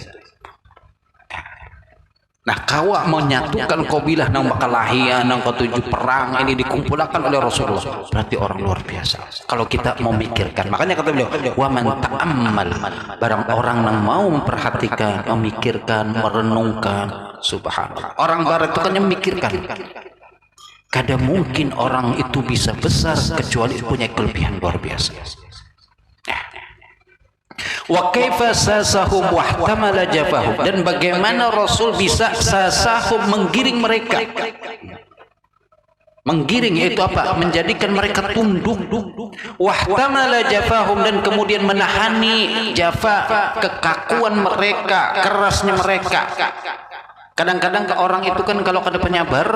Nah, kawa menyatukan kabilah nang bakalahian nang ketujuh perang ini dikumpulkan oleh Rasulullah. Berarti orang luar biasa. Kalau kita memikirkan, makanya kata beliau, wa man ta'ammal, barang orang yang mau memperhatikan, memikirkan, merenungkan, subhanallah. Orang barat itu kan yang memikirkan. Kada mungkin orang itu bisa besar kecuali punya kelebihan luar biasa. Wa kaifa sasahum wahtamala jafahum, dan bagaimana Rasul bisa sasahum menggiring mereka. Menggiring yaitu apa? Menjadikan mereka tunduk. Wahtamala jafahum, dan kemudian menahani jafa, kekakuan mereka, kerasnya mereka. Kadang-kadang orang itu kan kalau kada penyabar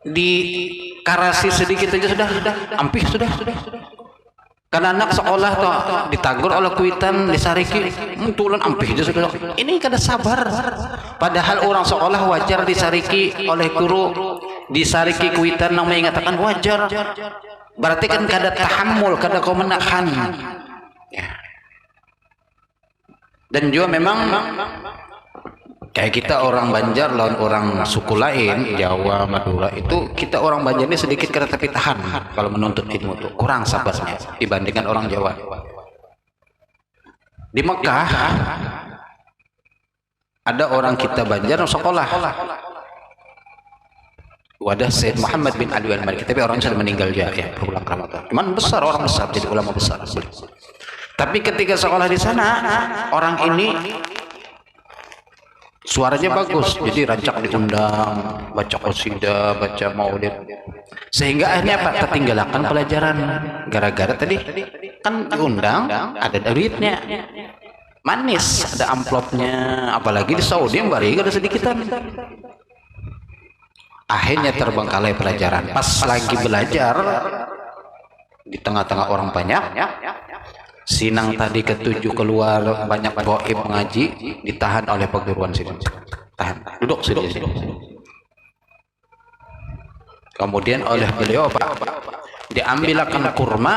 dikarasi sedikit aja sudah ampih sudah. Karena anak sekolah toh ditagur oleh kuitan disariki tulan ampih aja sudah. Ini kada sabar. Padahal orang sekolah wajar disariki oleh guru, disariki kuitan yang mengatakan wajar. Berarti kan kada tahammul, kada kau menahan. Dan juga memang kayak kita orang Banjar lawan orang suku lain, Jawa, Madura, itu kita orang Banjar ini sedikit kada tapi tahan kalau menuntut ilmu itu kurang sabarnya dibandingkan orang Jawa. Di Mekah ada orang kita Banjar yang sekolah. wadah Sayyid Muhammad bin Ali al-Maliki, tapi orang sudah meninggal ya berulang Ramadan. Cuman besar, orang besar, jadi ulama besar. Tapi ketika sekolah di sana, orang ini suaranya bagus, jadi rancak diundang, baca qasidah, baca maulid, sehingga akhirnya apa? Tertinggalkan pelajaran gara-gara tadi kan diundang, ada duitnya, manis, ada amplopnya, apalagi di Saudi yang bari ada sedikitan. Akhirnya terbengkalai pelajaran. Pas lagi belajar di tengah-tengah orang banyak, sinang tadi ketujuh keluar, banyak gaib mengaji, ditahan oleh perguruan sini. Tahan, duduk sini. Kemudian oleh beliau Pak, diambilkan kurma,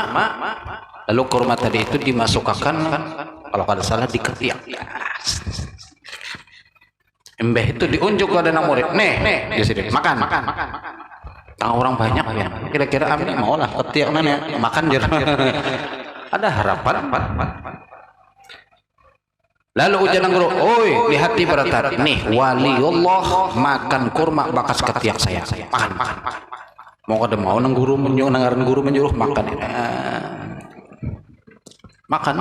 lalu kurma tadi itu dimasukkan, kalau tidak salah di ketiak. Embeh itu diunjuk ke anak murid, nih, di sini makan. Orang banyak ya, kira-kira Amin mau lah ketiak mana makan dia. Ada harapan. Lalu ujian guru, oi lihat di berat nih waliullah makan kurma bakas ketiak saya. Makan. Mau kada mau nang guru menyuruh makan. Makan.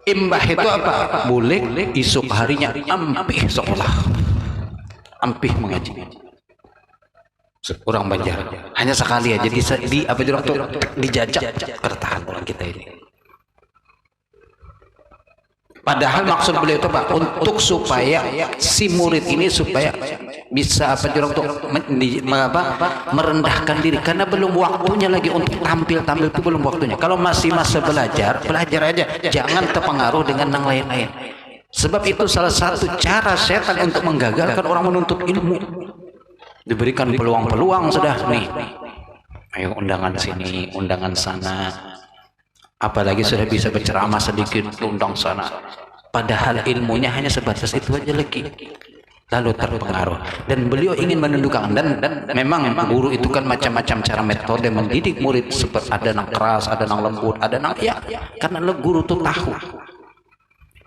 Imbah itu apa? Boleh isuk harinya ampih sekolah, ampih mengaji. Orang Banjar hanya sekali aja di apa waktu dijajak kertahan orang kita ini. Padahal maksud beliau itu Pak, untuk supaya si murid ini supaya bisa apa untuk merendahkan diri, karena belum waktunya lagi untuk tampil itu belum waktunya. Kalau masih masa belajar aja, jangan terpengaruh dengan yang lain-lain. Sebab itu salah satu cara setan untuk menggagalkan orang menuntut ilmu. Diberikan peluang-peluang sudah nih, ayo undangan sini, undangan sana, apalagi sudah bisa berceramah sedikit, undang sana, padahal ilmunya hanya sebatas itu aja lagi, lalu terpengaruh. Dan beliau ingin menundukkan, dan memang guru itu kan macam-macam cara metode mendidik murid, seperti ada yang keras, ada yang lembut, ada yang karena guru tuh tahu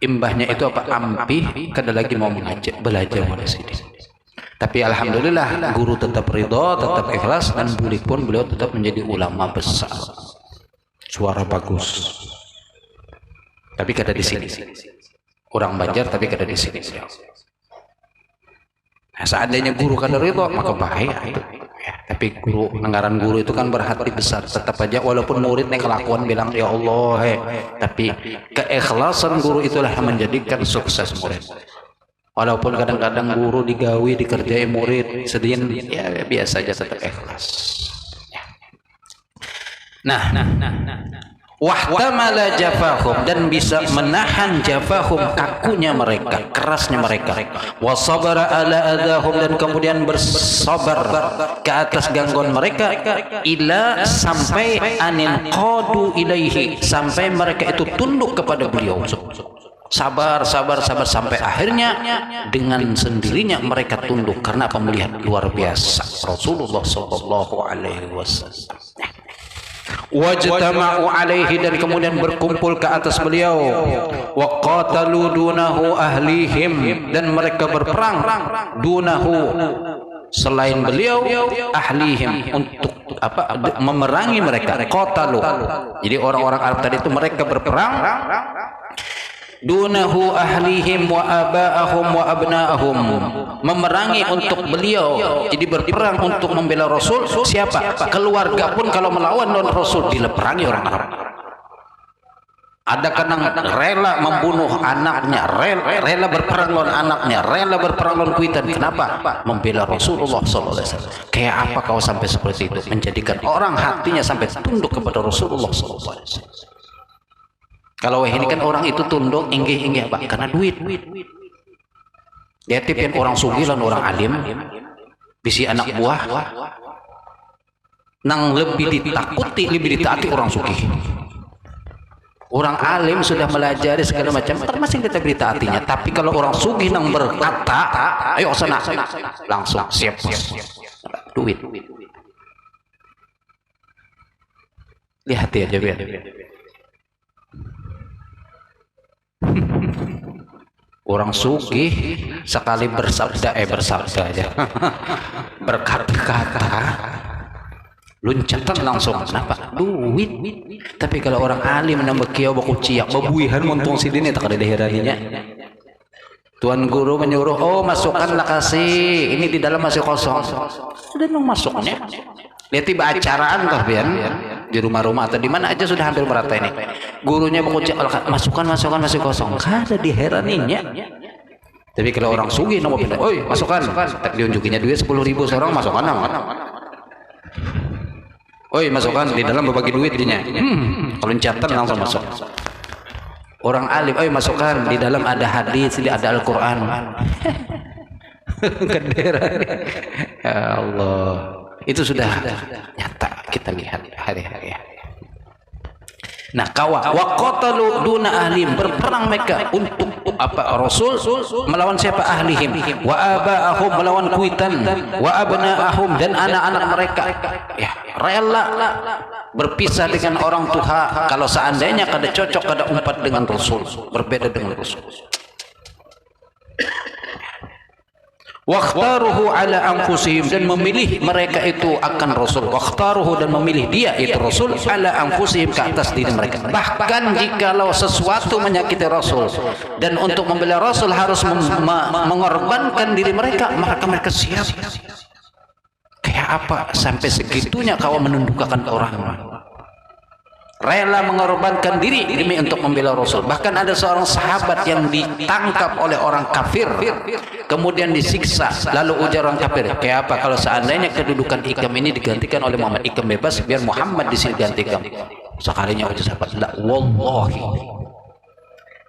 imbahnya itu apa, ampih kada lagi mau mengajar belajar mulai sini. Tapi alhamdulillah guru tetap ridho, tetap ikhlas, dan beliau tetap menjadi ulama besar. Suara bagus. Tapi kada di sini. Orang Banjar tapi kada di sini. Nah, seandainya guru kada ridho maka bahaya itu. Ya, tapi anggaran guru itu kan berhati besar. Tetap aja walaupun muridnya kelakuan bilang ya Allah, tapi keikhlasan guru itulah yang menjadikan sukses murid. Walaupun kadang-kadang guru digawi, dikerjai murid, sedih ya biasa aja, tetap ikhlas. Nah, wahtamala jafahum, dan bisa menahan jafahum, kakunya mereka, kerasnya mereka. Wasabara ala adahum, dan kemudian bersabar ke atas gangguan mereka. Ila, sampai anin qadu ilaihi, sampai mereka itu tunduk kepada beliau. Sabar sampai akhirnya dengan sendirinya mereka tunduk karena pemilihan luar biasa Rasulullah sallallahu alaihi wasallam. Wajtama'u alaihi, dan kemudian berkumpul ke atas beliau. Wa qatalu dunahu ahlihim, dan mereka berperang dunahu, selain beliau, ahlihim, untuk apa, memerangi mereka. Qatalu, jadi orang-orang Arab tadi itu mereka berperang dunahu ahlihim wa aba'ahum wa abna'ahum, memerangi untuk beliau, jadi berperang untuk membela Rasul. Siapa? Keluarga pun kalau melawan non Rasul dileperangi orang Arab. Ada kadang rela membunuh anaknya, rela berperang lawan anaknya, rela berperang lawan kuitan. Kenapa? Membela Rasulullah sallallahu alaihi wasallam. Kayak apa kau sampai seperti itu, menjadikan orang hatinya sampai tunduk kepada Rasulullah sallallahu alaihi wasallam. Kalau ini kan orang itu tunduk inggih Pak, karena duit. Dia tipin orang sugih lan orang alim, bisi anak buah, nang lebih ditakuti, lebih ditaati orang sugih. Orang alim sudah melajari segala macam, termasuk kita berita artinya. Tapi kalau orang sugih nang berkata, ayo sana, langsung siap. Duit. Lihat aja biar. Orang sugih sekali bersabda aja berkata-kata luncatan langsung. Kenapa? Duit. Tapi kalau orang alim nambah kiau baku ciak babuihan montong sidini tak ada daerahnya. Tuan guru menyuruh, oh masukkanlah kasih ini di dalam masih kosong. Sudah nung masuknya. Lihat tiba acaraan kah Bian di rumah-rumah atau di mana aja sudah hampir merata ini. Gurunya baku ciak masukkan masih kosong. Kada diheraninya. Tapi kalau orang sugih nomor pindah, oi masukkan. Tak diunjukinya duit 10.000 seorang masukkan nama. Oi masukkan di dalam berbagi duit dinya. Kalau catatan langsung masuk. Orang alim, oi masukkan di dalam ada hadis, ada Al-Quran. Ya Allah, itu sudah nyata kita lihat hari-hari. Nah, waqatalu duna ahlim, berperang mereka untuk apa? Rasul melawan siapa? Ahlihim. Wa aba'ahum, melawan kuitan. Wa abna'ahum, dan anak-anak mereka. Ya, rela berpisah dengan orang tua kalau seandainya kada cocok, kada umpat dengan Rasul, berbeda dengan Rasul. Wakhtaruhu ala anfusihim, dan memilih mereka itu akan Rasul. Wakhtaruhu, dan memilih dia itu Rasul ala anfusihim, ke atas diri mereka. Bahkan jikalau sesuatu menyakiti Rasul dan untuk membela Rasul harus mengorbankan diri mereka, maka mereka siap. Kayak apa sampai segitunya kau menundukkan orang, rela mengorbankan diri demi untuk membela Rasul. Bahkan ada seorang sahabat yang ditangkap oleh orang kafir kemudian disiksa, lalu ujar orang kafir, kayak apa kalau seandainya kedudukan Ikam ini digantikan oleh Muhammad, Ikam bebas biar Muhammad digantikan. Sekalinya ujar sahabat, la wallahi,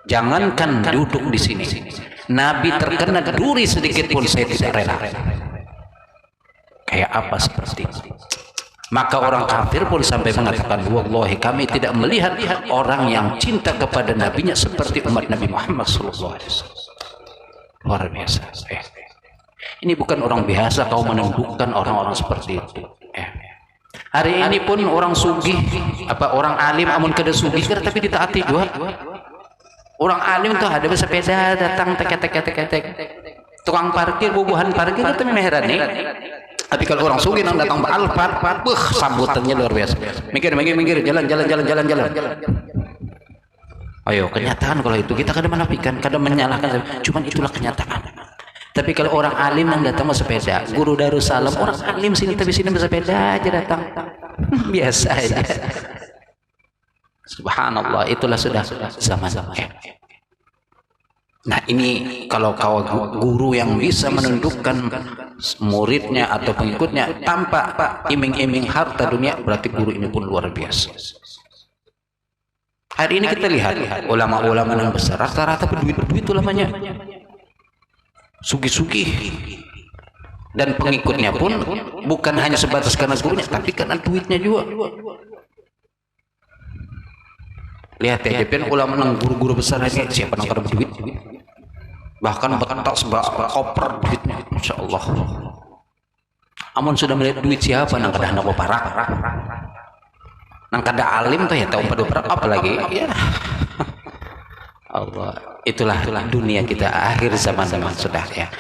jangankan duduk di sini, Nabi terkena duri sedikit pun saya tidak rela. Kayak apa seperti itu? Maka orang kafir pun sampai mengatakan, wallahi kami tidak melihat orang yang cinta kepada nabinya seperti umat Nabi Muhammad sallallahu alaihi wasallam. Luar biasa. Ini bukan orang biasa kau menundukkan orang-orang seperti itu. Hari ini pun orang sugih, apa orang alim amun kada sugih tapi ditaati juga. Orang alim tuh ada sepeda datang tek tukang parkir, bubuhan parkir itu meheran nih. Tapi kalau orang sugih nang datang Alphard, sambutannya luar biasa. Mikir, jalan. Ayo, kenyataan kalau itu kita kadang menafikan, kadang menyalahkan, cuman itulah kenyataan. Tapi kalau orang alim yang datang mau sepeda, guru Darussalam, orang alim sini tapi sini bersepeda aja datang. Biasa aja. Subhanallah, itulah sudah zaman-zaman. Nah ini kalau kau guru yang bisa menundukkan muridnya atau pengikutnya tanpa iming-iming harta dunia, berarti guru ini pun luar biasa. Hari ini kita lihat ulama-ulama yang besar rata-rata berduit ulamanya, sugih-sugih, dan pengikutnya pun bukan hanya sebatas karena gurunya tapi karena duitnya juga. Lihat ya, DPN ulama nang guru-guru besar ini siapa yang kada duit, bahkan bekas koper duitnya, Masya Allah. Amun sudah melihat duit siapa nang kada hendak parak, nang kada alim tuh ya tahu pada parak, apalagi ya Allah. Itulah dunia kita, akhir zaman-zaman sudah ya.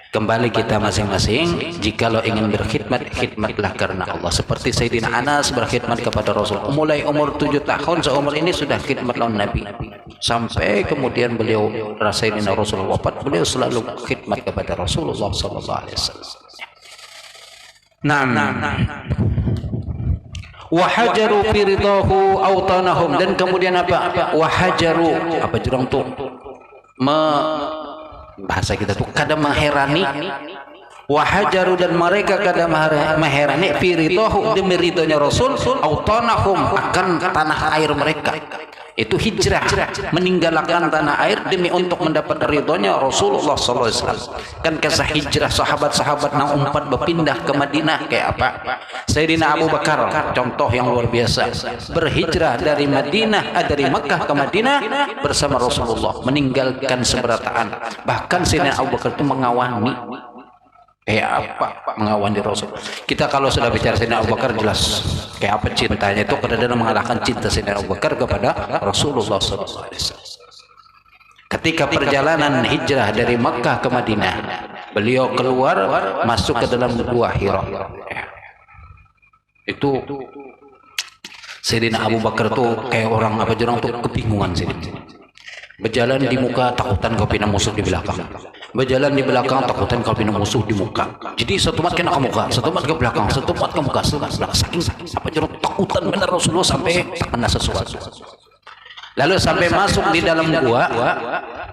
Kembali kita masing-masing, jikalau ingin berkhidmat, khidmatlah karena Allah. Seperti Sayyidina Anas berkhidmat kepada Rasul. Mulai umur 7 tahun, seumur ini sudah khidmat lawan Nabi. Sampai kemudian beliau Sayyidina Rasul wafat, beliau selalu khidmat kepada Rasulullah sallallahu alaihi wasallam. Wahajaru fi ridahu awtanahum, dan kemudian apa? Wahajaru, apa jurang tuh? Bahasa kita tuh kadang mengherani, wahajaru, dan mereka kadang mengherani fi ridahu, demi ridhonya Rasul, autanahum, akan tanah air mereka. Itu hijrah, meninggalkan tanah air demi untuk mendapat ridhonya Rasulullah sallallahu alaihi wasallam. Kan kisah hijrah sahabat-sahabat nang umpat berpindah ke Madinah kayak apa? Sayyidina Abu Bakar contoh yang luar biasa, berhijrah dari Makkah ke Madinah bersama Rasulullah, meninggalkan seberataan. Bahkan Sayyidina Abu Bakar itu mengawani, kayak apa mengawani Rasul. Kita kalau sudah bicara Sayyidina Abu Bakar jelas kayak apa cintanya itu, kadang-kadang mengalahkan cinta Sayyidina Abu Bakar kepada Rasulullah sallallahu alaihi wasallam. Ketika perjalanan hijrah dari Makkah ke Madinah, beliau keluar masuk ke dalam Gua Hira. Itu Sayyidina Abu Bakar tuh kayak orang apa jurang tuh kebingungan sih. Berjalan di muka takutan kau pina musuh di belakang. Berjalan di belakang takutan kau pina musuh di muka. Jadi satu mat kena ke muka, satu mat ke belakang, satu mat ke muka. Saking apa jurang takutan benar Rasulullah sampai kena sesuatu. Lalu sampai masuk di dalam gua,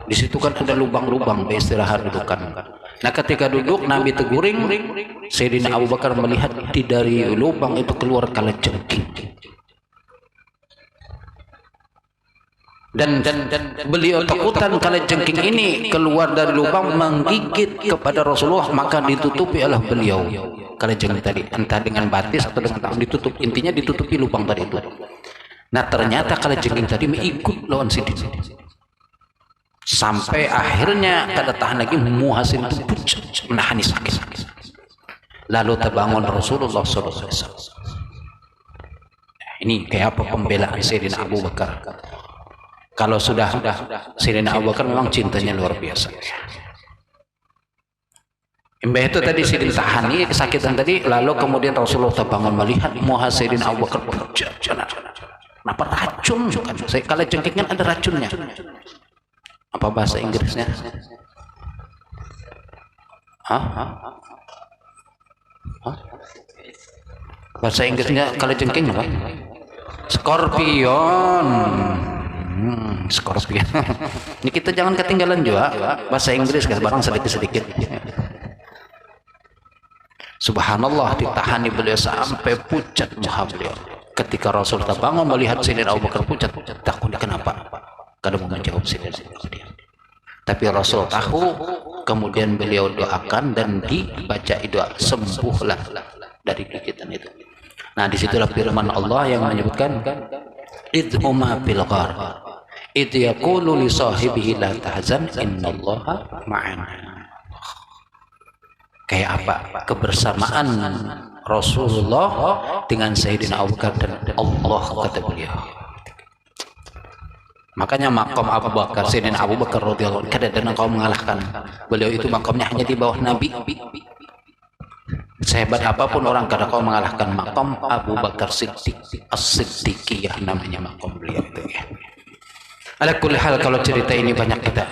di situ kan ada lubang-lubang beristirahat dudukan. Nah ketika duduk Nabi teguring, Sayyidina Abu Bakar melihat dari lubang itu keluar kalajengking. Dan beliau takutan kalajengking ini keluar dari lubang menggigit kepada Rasulullah, maka ditutupi oleh beliau kalajengking tadi, entah dengan batis atau dengan tangan ditutup, intinya ditutupi lubang tadi itu. Nah ternyata kalajengking tadi mengikut lawan Sidin sampai akhirnya kada tahan lagi Muhasin itu menahani sakit. Lalu terbangun Rasulullah SAW. Ini kayak apa pembelaan Sayyidina Abu Bakar. Kalau sudah Sayyidina Abu Bakar memang cintanya luar biasa. Mbah itu tadi Sidin tahani kesakitan tadi, lalu kemudian Rasulullah terbangun melihat Muhasin Abu Bakar berjalan. Kenapa racun? Saya kalau jengking kan ada racunnya. Apa bahasa Inggrisnya? Bahasa Inggrisnya kalau jengking apa? Scorpion. Scorpion. Ini kita jangan ketinggalan juga bahasa Inggris kan barang sedikit-sedikit. Subhanallah, ditahani beliau sampai pucat muka beliau. Ketika Rasul terbangun melihat Sayyidina Abu Bakar pucat, takut kenapa? Kada mau menjawab Sayyidina. Tapi Rasul tahu, kemudian beliau doakan dan dibaca doa sembuhlah dari gigitan itu. Nah, disitulah firman Allah yang menyebutkan idhuma bil ghar idh yaqulu li sahibihi la tahzan innallaha ma'ana. Kayak apa kebersamaan Rasulullah dengan Sayyidina Abu Bakar dan Allah, kata beliau. Makanya makom Abu Bakar, Sayyidina Abu Bakar radhiyallahu anhu, kadang-kadang kau mengalahkan beliau itu makomnya hanya di bawah Nabi. Sehebat apapun orang kadang kau mengalahkan makom Abu Bakar Siddiq, As-Siddiqiyah namanya makom beliau itu ya. Ala kulli hal, kalau cerita ini banyak kita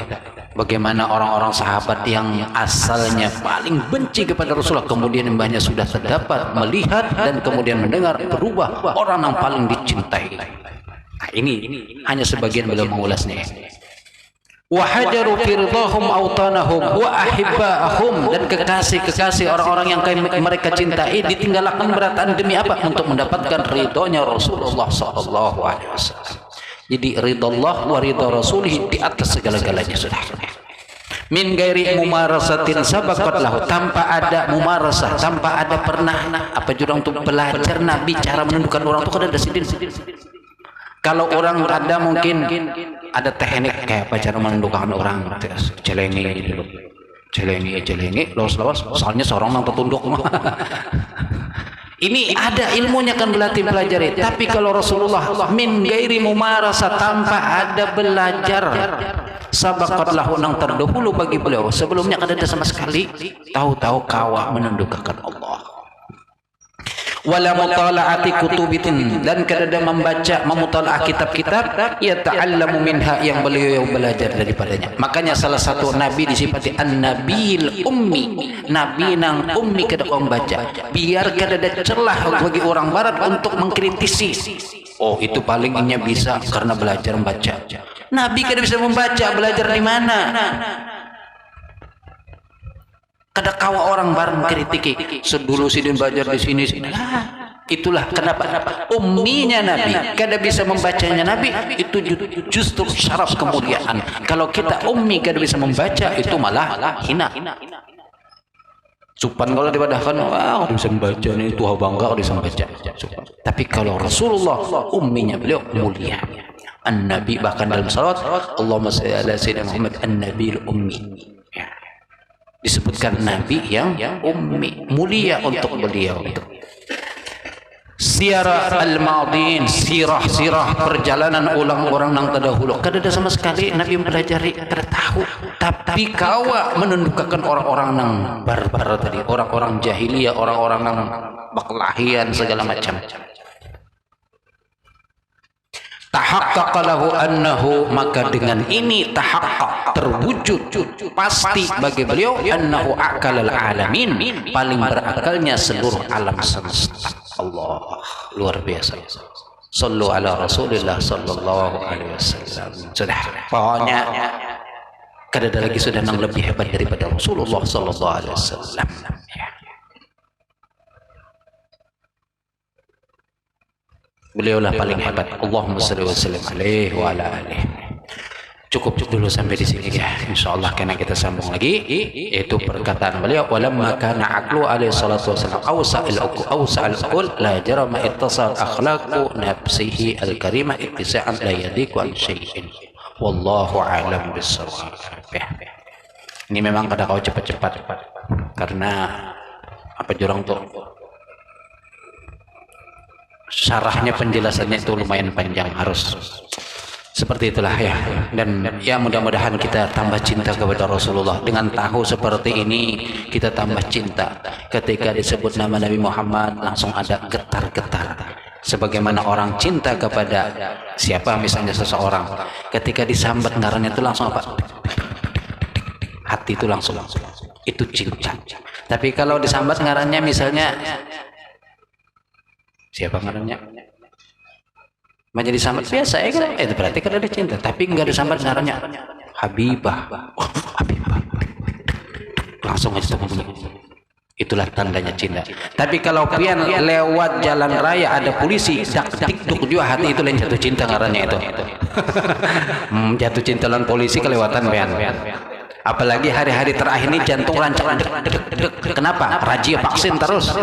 bagaimana orang-orang sahabat yang asalnya paling benci kepada Rasulullah kemudian mbahnya sudah terdapat melihat dan kemudian mendengar berubah orang yang paling dicintai. Nah, ini hanya sebagian beliau mengulasnya. Wa hajaru firdahum autanahum wa ahibbahum, dan kekasih-kekasih orang-orang yang mereka cintai ditinggalkan berataan demi apa? Untuk mendapatkan ridhonya Rasulullah sallallahu alaihi wasallam. Jadi ridha Allah wa ridha Rasulih di atas segala-galanya sudah. Min gairi mumarasatin sabaqat lahu, tanpa ada mumarasah, tanpa ada pernah apa jurang untuk belajar Nabi cara menundukkan orang itu kada ada sidin. Kalau orang ada mungkin ada teknik kayak apa cara menundukkan orang, celengi dulu. Celengi, lawas, soalnya seorang yang tertunduk. Ini ada ilmunya kan berlatih pelajari. Tapi kalau Rasulullah min gairi mumarasa, tanpa ada belajar, sabaqat lahu, nang terdahulu bagi beliau sebelumnya kada ada sama sekali, tahu-tahu kawa menundukkan Allah. Wala mutala'ati kutubitin, dan kada membaca memutalaah kitab-kitab ya ta'allamu minha, yang beliau belajar daripadanya. Makanya salah satu nabi disifati an-nabil ummi, nabi nang ummi, kada membaca biar kada ada celah bagi orang barat untuk mengkritisi. Oh itu palingnya bisa karena belajar membaca. Nabi kada bisa membaca, belajar di mana? Kada kawa orang bareng kritiki sedulu sidin belajar di sini. Itulah kenapa umminya Nabi, kada bisa membacanya Nabi, itu justru syaraf kemuliaan. Kalau kita ummi kada bisa membaca, itu malah hina. Supan kalau dibadahkan, wah bisa membaca nih, tuh bangga kalau bisa membaca. Tapi kalau Rasulullah umminya beliau mulia. An-Nabi, bahkan dalam salawat Allahumma shalli ala sayyidina Muhammad an-Nabil ummi. Disebutkan Nabi yang ummi, mulia untuk beliau itu. Sirah al-madin, sirah perjalanan ulang orang nang terdahulu. Kada ada sama sekali Nabi mempelajari, kada tahu. Tapi kawa menundukkan orang-orang nang barbar tadi, orang-orang jahiliyah, orang-orang nang baklahian segala macam. Tahaqqaqa lahu annahu, maka dengan ini tahaqqaq, terwujud pasti bagi beliau annahu akalal alamin, paling berakalnya seluruh alam semesta. Allah, luar biasa. Sallu ala Rasulillah sallallahu alaihi wasallam. Sudah, pokoknya kada ada lagi sudah yang lebih hebat daripada Rasulullah sallallahu alaihi wasallam. Beliaulah paling hebat. Allahumma shalli wa sallim alaihi wa ala alihi. Cukup dulu sampai di sini ya. Insyaallah karena kita sambung lagi yaitu perkataan beliau, walamma kana aqlu alaihi salatu wasallam awsa'al aqul la jarama ittasal akhlaqu nafsihi al-karimah ittisa'an la yadiku an syai'in. Wallahu a'lam bissawab. Ini memang kada kau cepat-cepat karena apa jurang tuh syarahnya, penjelasannya itu lumayan panjang, harus seperti itulah ya. Dan ya mudah-mudahan kita tambah cinta kepada Rasulullah. Dengan tahu seperti ini kita tambah cinta. Ketika disebut nama Nabi Muhammad langsung ada getar-getar. Sebagaimana orang cinta kepada siapa misalnya seseorang, ketika disambat ngarannya itu langsung apa? Hati itu langsung itu cinta. Tapi kalau disambat ngarannya misalnya siapa ngarannya? Menjadi sambat biasa ya kan? Itu berarti kan ada cinta. Tapi enggak ada sambat ngarannya Habibah. Oh, Habibah. Langsung aja itulah tandanya cinta. Tapi kalau pian lewat jalan raya ada polisi dak duk juga hati itu lain jatuh cinta ngarannya itu. Jatuh cinta lawan polisi kelewatan pian. Apalagi hari-hari terakhir ini jantung rancang. Kenapa? Razia vaksin terus.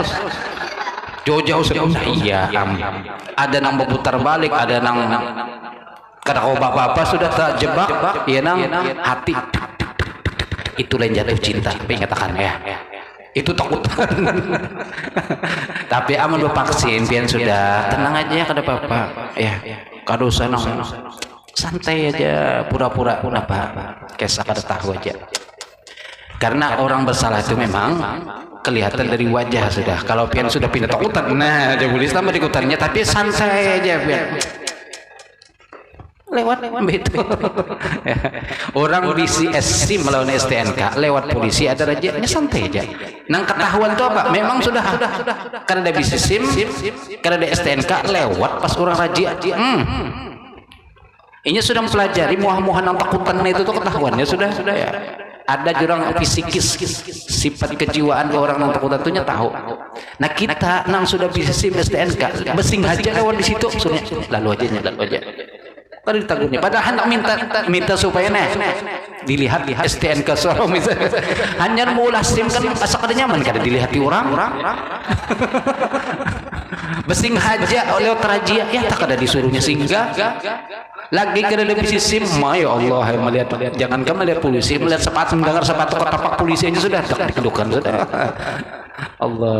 Jauh-jauh sudah iya, ada nang berputar balik, ada nang kada kau bapak-bapak sudah terjebak, ya nang hati itu lain jatuh cinta. Tapi katakan ya, itu takutan. Tapi aman vaksin, pian sudah tenang aja kada apa-apa, ya kada usah nang santai aja, pura-pura apa, kisah kada tahu aja. Karena orang bersalah itu memang kelihatan dari wajah sudah. Kalau pian sudah pindah takutan, nah dia boleh tambah dikutannya, tapi santai aja pian. Lewat itu. Orang bisi SIM melawan STNK, lewat polisi ada rajianya santai aja. Nang ketahuan itu apa? Memang sudah karena ada bisi SIM, karena ada STNK lewat pas orang razia. Ini sudah mempelajari muah-muahan nang takutan itu tuh ketahuannya sudah ya. Ada jurang fisikis, sifat kejiwaan orang nang takutan tuhnya tahu. Nah kita nang sudah bisa SIM STNK, besing aja lewat di situ, lalu aja. Kada ditagurnya. Padahal hendak minta supaya dilihat STNK seorang misalnya. Hanya mau ulah SIM kan asa kada nyaman kada dilihati orang. Besing haja oleh razia ya tak ada disuruhnya singgah. Lagi kada ada bisi SIM, ya Allah, melihat jangan kamu melihat polisi, melihat sepatu mendengar sepatu kotak polisi aja sudah tak dikedukan sudah. Allah.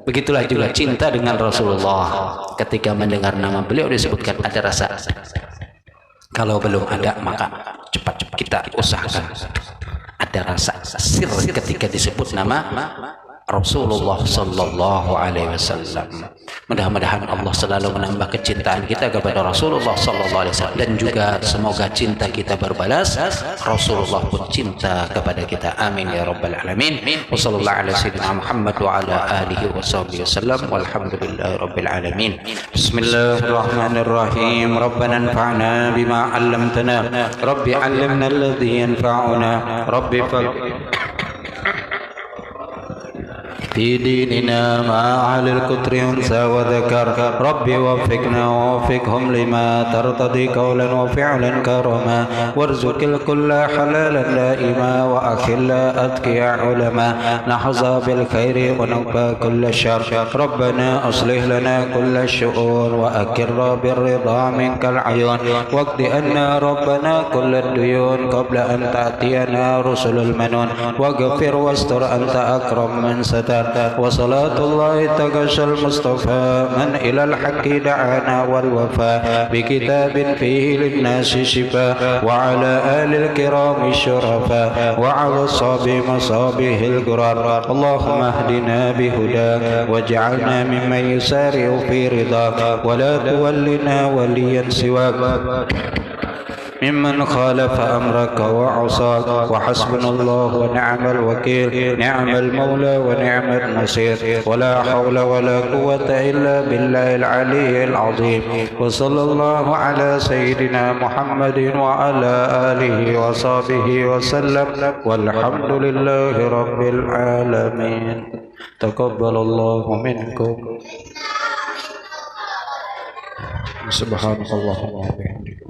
Begitulah juga cinta dengan Rasulullah. Ketika mendengar nama beliau disebutkan ada rasa. Kalau belum ada maka cepat-cepat kita usahakan ada rasa sir ketika disebut nama Rasulullah sallallahu alaihi wasallam. Mudah-mudahan Allah selalu menambah kecintaan kita kepada Rasulullah sallallahu alaihi wasallam, dan juga semoga cinta kita berbalas, Rasulullah pun cinta kepada kita. Amin ya rabbal alamin. Wa sallallahu ala sayyidina Muhammad wa ala alihi washabbihi wasallam. Walhamdulillahi rabbil alamin. Bismillahirrahmanirrahim. Rabbana anfa'na bima 'allamtana. Rabbi 'allimna alladhi yanfa'una. Rabbi في ديننا مع أهل الكتر أنثى وذكر ربي وفقنا ووفقهم لما ترتضي قولا وفعلا كرما وارزق الكل حلالا دائما وأخل أتقياء علما نحظى بالخير ونكفى كل شر ربنا أصلح لنا كل الشؤون وأكر بالرضا منك العيون واقض أنا ربنا كل الديون قبل أن تأتينا رسل المنون واغفر واستر أنت أكرم من ستر وصلاة الله تغشى المصطفى من إلى الحق دعانا والوفاء بكتاب فيه للناس شفاء وعلى آل الكرام الشرفاء وعلى الصحب مصابيح القرار اللهم اهدنا بهداك واجعلنا ممن يسارع في رضاك ولا تولنا وليا سواك ممن خالف أمرك وعصاك وحسبنا الله ونعم الوكيل نعم المولى ونعم النصير ولا حول ولا قوة إلا بالله العلي العظيم وصلى الله على سيدنا محمد وعلى آله وصحبه وسلم والحمد لله رب العالمين تقبل الله منكم سبحانك اللهم وبحمدك